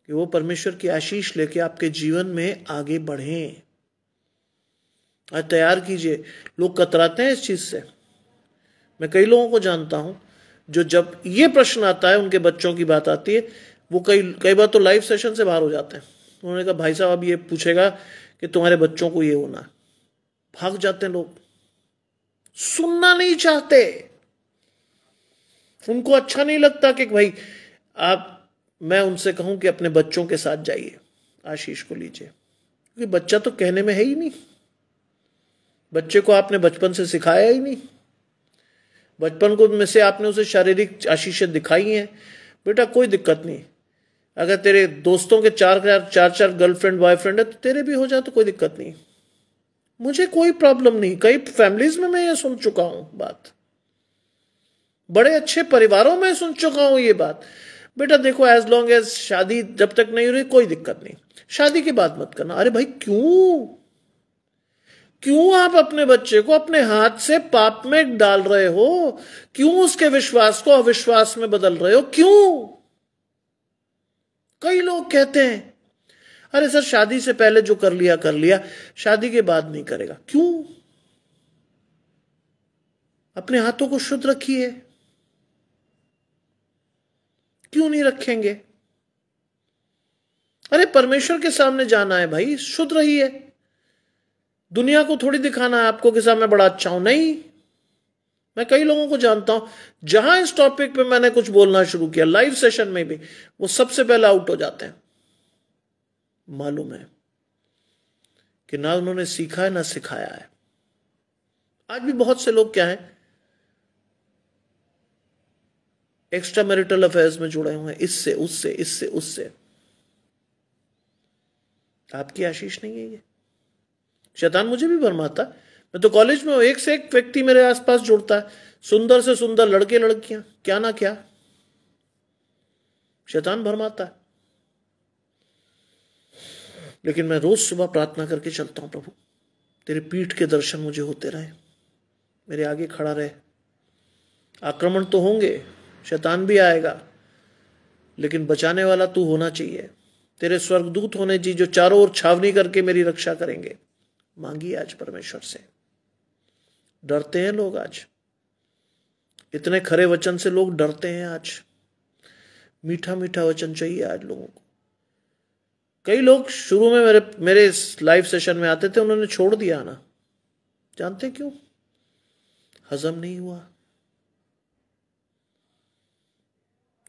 कि वो परमेश्वर की आशीष लेके आपके जीवन में आगे बढ़ें। आज तैयार कीजिए। लोग कतराते हैं इस चीज से। मैं कई लोगों को जानता हूं जो जब ये प्रश्न आता है, उनके बच्चों की बात आती है, वो कई बार तो लाइव सेशन से बाहर हो जाते हैं। उन्होंने कहा भाई साहब अब ये पूछेगा कि तुम्हारे बच्चों को ये होना है। भाग जाते हैं लोग, सुनना नहीं चाहते। उनको अच्छा नहीं लगता कि भाई मैं उनसे कहूं कि अपने बच्चों के साथ जाइए, आशीष को लीजिए, क्योंकि बच्चा तो कहने में है ही नहीं। बच्चे को आपने बचपन से सिखाया ही नहीं। बचपन को में से आपने उसे शारीरिक आशीषें दिखाई हैं। बेटा कोई दिक्कत नहीं, अगर तेरे दोस्तों के 4 गर्लफ्रेंड बॉयफ्रेंड है तो तेरे भी हो जाए तो कोई दिक्कत नहीं, मुझे कोई प्रॉब्लम नहीं। कई फैमिलीज में मैं ये सुन चुका हूं बात, बड़े अच्छे परिवारों में सुन चुका हूं ये बात। बेटा देखो, एज लॉन्ग एज शादी जब तक नहीं हो रही कोई दिक्कत नहीं, शादी की बात मत करना। अरे भाई क्यों आप अपने बच्चे को अपने हाथ से पाप में डाल रहे हो? क्यों उसके विश्वास को अविश्वास में बदल रहे हो? क्यों? कई लोग कहते हैं अरे सर शादी से पहले जो कर लिया, शादी के बाद नहीं करेगा। क्यों? अपने हाथों को शुद्ध रखिए। क्यों नहीं रखेंगे? अरे परमेश्वर के सामने जाना है भाई, शुद्ध रहिए। दुनिया को थोड़ी दिखाना है आपको कि साहब मैं बड़ा अच्छा हूं। नहीं, मैं कई लोगों को जानता हूं जहां इस टॉपिक पे मैंने कुछ बोलना शुरू किया, लाइव सेशन में भी, वो सबसे पहले आउट हो जाते हैं। मालूम है कि ना उन्होंने सीखा है ना सिखाया है। आज भी बहुत से लोग क्या है, एक्स्ट्रा मैरिटल अफेयर्स में जुड़े हुए हैं, इससे उससे। आपकी आशीष नहीं है ये। शैतान मुझे भी भरमाता। मैं तो कॉलेज में हूं, एक से एक व्यक्ति मेरे आसपास जुड़ता है, सुंदर से सुंदर लड़के लड़कियां, क्या ना क्या। शैतान भरमाता है। लेकिन मैं रोज सुबह प्रार्थना करके चलता हूं, प्रभु तेरे पीठ के दर्शन मुझे होते रहे, मेरे आगे खड़ा रहे। आक्रमण तो होंगे, शैतान भी आएगा, लेकिन बचाने वाला तू होना चाहिए। तेरे स्वर्गदूत होने चाहिए जो चारों ओर छावनी करके मेरी रक्षा करेंगे। मांगिए आज परमेश्वर से। डरते हैं लोग आज, इतने खरे वचन से लोग डरते हैं आज। मीठा मीठा वचन चाहिए आज लोगों को। कई लोग शुरू में मेरे लाइव सेशन में आते थे, उन्होंने छोड़ दिया आना। जानते क्यों? हजम नहीं हुआ,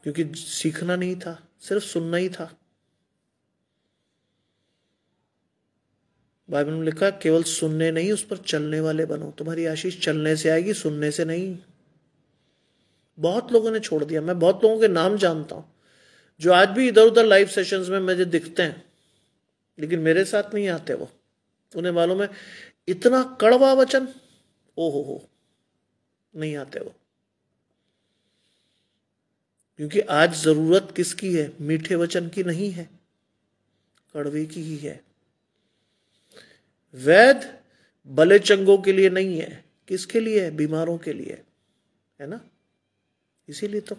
क्योंकि सीखना नहीं था, सिर्फ सुनना ही था। बाइबल में लिखा केवल सुनने नहीं, उस पर चलने वाले बनो। तुम्हारी आशीष चलने से आएगी, सुनने से नहीं। बहुत लोगों ने छोड़ दिया। मैं बहुत लोगों के नाम जानता हूं जो आज भी इधर उधर लाइव सेशंस में मुझे दिखते हैं, लेकिन मेरे साथ नहीं आते। वो उन्हें मालूम है इतना कड़वा वचन, हो नहीं आते वो। क्योंकि आज जरूरत किसकी है? मीठे वचन की नहीं है, कड़वे की ही है। वैद भले चंगों के लिए नहीं है, किसके लिए है? बीमारों के लिए, है ना? इसीलिए तो।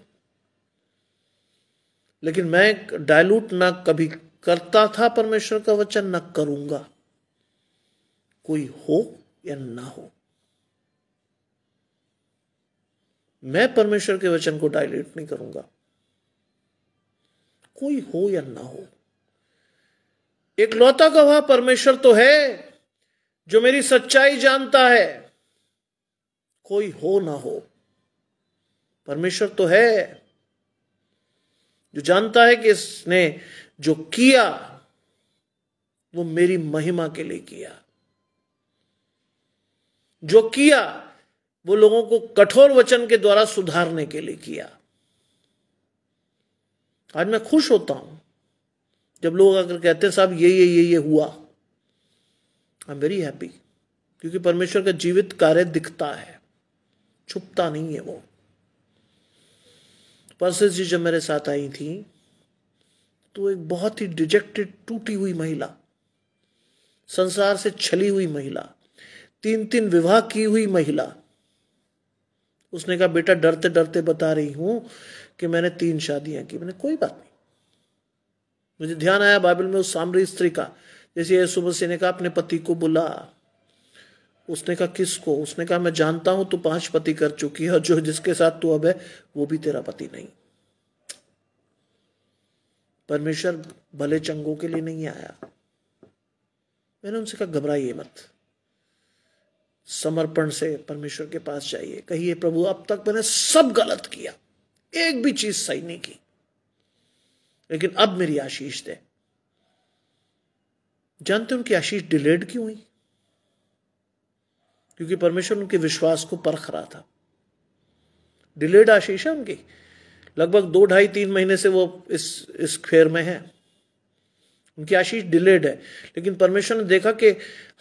लेकिन मैं डायलूट ना कभी करता था परमेश्वर का वचन, ना करूंगा, कोई हो या ना हो। मैं परमेश्वर के वचन को डायल्यूट नहीं करूंगा, कोई हो या ना हो। एक लौता गवाह परमेश्वर तो है जो मेरी सच्चाई जानता है, कोई हो ना हो। परमेश्वर तो है जो जानता है कि इसने जो किया वो मेरी महिमा के लिए किया। जो किया वो लोगों को कठोर वचन के द्वारा सुधारने के लिए किया। आज मैं खुश होता हूं जब लोग आकर कहते हैं साहब ये हुआ। आई एम वेरी हैप्पी, क्योंकि परमेश्वर का जीवित कार्य दिखता है, छुपता नहीं है वो। परसेस जी जब मेरे साथ आई थी तो एक बहुत ही डिजेक्टेड, टूटी हुई महिला, संसार से छली हुई महिला, 3 विवाह की हुई महिला, उसने कहा बेटा डरते डरते बता रही हूं कि मैंने 3 शादियां की। मैंने कोई बात नहीं। मुझे ध्यान आया बाइबल में उस सामरी स्त्री का, जैसे यीशु मसीह ने कहा अपने पति को बुला। उसने कहा किसको? उसने कहा मैं जानता हूं तू 5 पति कर चुकी है और जो जिसके साथ तू अब है वो भी तेरा पति नहीं। परमेश्वर भले चंगों के लिए नहीं आया। मैंने उनसे कहा घबराइए मत, समर्पण से परमेश्वर के पास जाइए, कहिए प्रभु अब तक मैंने सब गलत किया, एक भी चीज सही नहीं की, लेकिन अब मेरी आशीष दे। जानते उनकी आशीष डिलेड क्यों हुई? क्योंकि परमेश्वर उनके विश्वास को परख रहा था। डिलेड आशीष है उनकी। लगभग 2, 2.5, 3 महीने से वो इस फेर में है। उनकी आशीष डिलेड है, लेकिन परमेश्वर ने देखा कि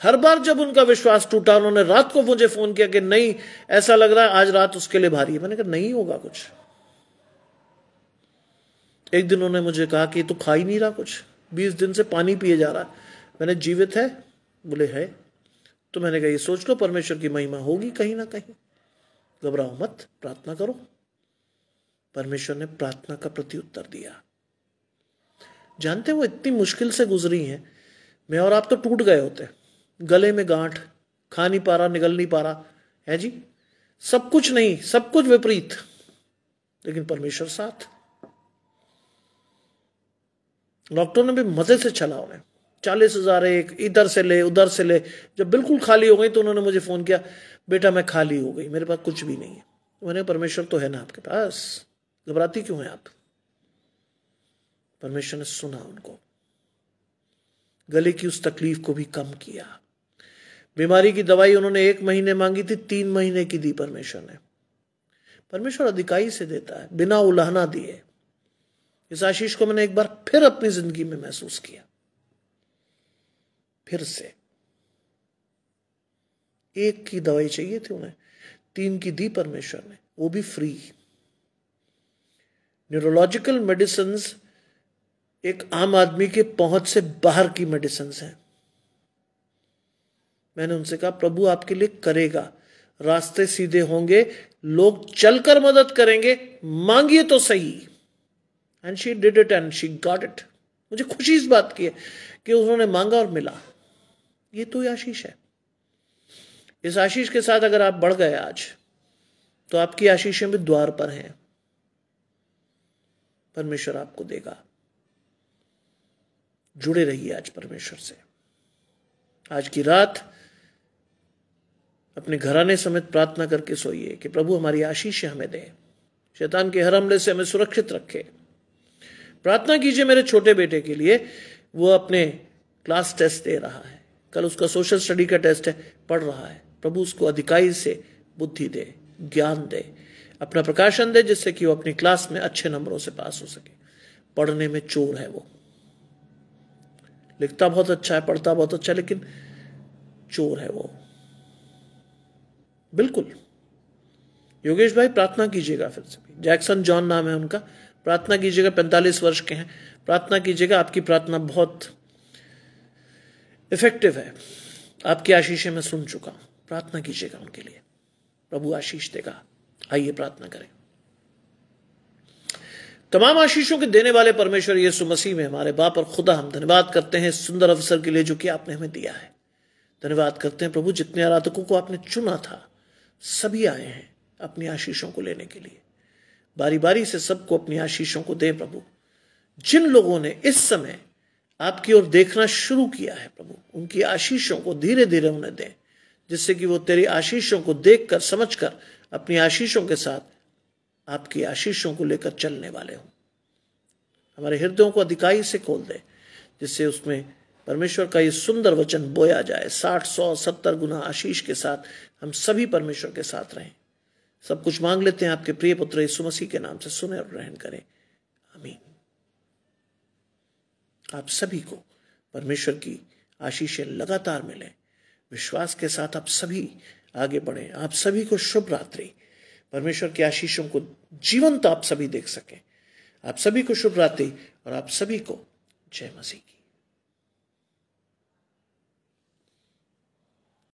हर बार जब उनका विश्वास टूटा, उन्होंने रात को मुझे फोन किया कि नहीं ऐसा लग रहा है आज रात उसके लिए भारी है। मैंने कहा नहीं होगा कुछ। एक दिन उन्होंने मुझे कहा कि तू खा ही नहीं रहा कुछ, 20 दिन से पानी पिए जा रहा। मैंने जीवित है? बोले है। तो मैंने कहा ये सोच लो परमेश्वर की महिमा होगी कहीं ना कहीं, घबराओ मत, प्रार्थना करो। परमेश्वर ने प्रार्थना का प्रत्युत्तर दिया। जानते वो इतनी मुश्किल से गुजरी हैं, मैं और आप तो टूट गए होते, गले में गांठ, खा नहीं पा रहा, निगल नहीं पा रहा है जी, सब कुछ नहीं, सब कुछ विपरीत, लेकिन परमेश्वर साथ। डॉक्टर ने भी मजे से चला उन्हें, 40,000 एक, इधर से ले उधर से ले। जब बिल्कुल खाली हो गई तो उन्होंने मुझे फोन किया बेटा मैं खाली हो गई, मेरे पास कुछ भी नहीं है। मैंने परमेश्वर तो है ना आपके पास, घबराती क्यों है आप? परमेश्वर ने सुना उनको, गले की उस तकलीफ को भी कम किया। बीमारी की दवाई उन्होंने 1 महीने मांगी थी, 3 महीने की दी परमेश्वर ने। परमेश्वर अधिकाई से देता है, बिना उलाहना दिए। इस आशीष को मैंने एक बार फिर अपनी जिंदगी में महसूस किया। फिर से 1 की दवाई चाहिए थी उन्हें, 3 की दी परमेश्वर ने, वो भी फ्री। न्यूरोलॉजिकल मेडिसिन एक आम आदमी के पहुंच से बाहर की मेडिसिन है। मैंने उनसे कहा प्रभु आपके लिए करेगा, रास्ते सीधे होंगे, लोग चलकर मदद करेंगे, मांगिए तो सही। And she did it and she got it. मुझे खुशी इस बात की है कि उन्होंने मांगा और मिला। ये तो आशीष है। इस आशीष के साथ अगर आप बढ़ गए आज, तो आपकी आशीषें भी द्वार पर हैं। परमेश्वर आपको देगा। जुड़े रहिए आज परमेश्वर से। आज की रात अपने घराने समेत प्रार्थना करके सोइए कि प्रभु हमारी आशीषें हमें दे, शैतान के हर हमले से हमें सुरक्षित रखे। प्रार्थना कीजिए मेरे छोटे बेटे के लिए, वो अपने क्लास टेस्ट दे रहा है, कल उसका सोशल स्टडी का टेस्ट है, पढ़ रहा है। प्रभु उसको अधिकाई से बुद्धि दे, ज्ञान दे, अपना प्रकाशन दे, जिससे कि वो अपनी क्लास में अच्छे नंबरों से पास हो सके। पढ़ने में चोर है वो, लिखता बहुत अच्छा है, पढ़ता बहुत अच्छा, लेकिन चोर है वो, बिल्कुल। योगेश भाई प्रार्थना कीजिएगा फिर से भी। जैक्सन जॉन नाम है उनका, प्रार्थना कीजिएगा, 45 वर्ष के हैं, प्रार्थना कीजिएगा। आपकी प्रार्थना बहुत इफेक्टिव है, आपकी आशीषें मैं सुन चुका हूं। प्रार्थना कीजिएगा उनके लिए, प्रभु आशीष देगा। आइए प्रार्थना करें। तमाम आशीषों के देने वाले परमेश्वर यीशु मसीह में हमारे बाप और खुदा, हम धन्यवाद करते हैं इस सुंदर अवसर के लिए जो कि आपने हमें दिया है। धन्यवाद करते हैं प्रभु, जितने आराधकों को आपने चुना था सभी आए हैं अपनी आशीषों को लेने के लिए। बारी बारी से सबको अपनी आशीषों को दे प्रभु। जिन लोगों ने इस समय आपकी ओर देखना शुरू किया है प्रभु, उनकी आशीषों को धीरे धीरे उन्हें दें, जिससे कि वो तेरी आशीषों को देखकर समझकर अपनी आशीषों के साथ आपकी आशीषों को लेकर चलने वाले हों। हमारे हृदयों को अधिकाई से खोल दे, जिससे उसमें परमेश्वर का ये सुंदर वचन बोया जाए। 60, 100, 70 गुना आशीष के साथ हम सभी परमेश्वर के साथ रहें। सब कुछ मांग लेते हैं आपके प्रिय पुत्र यीशु मसीह के नाम से, सुने और ग्रहण करें, आमीन। आप सभी को परमेश्वर की आशीषें लगातार मिलें। विश्वास के साथ आप सभी आगे बढ़ें। आप सभी को शुभ रात्रि। परमेश्वर की आशीषों को जीवंत आप सभी देख सकें। आप सभी को शुभ रात्रि और आप सभी को जय मसीह की।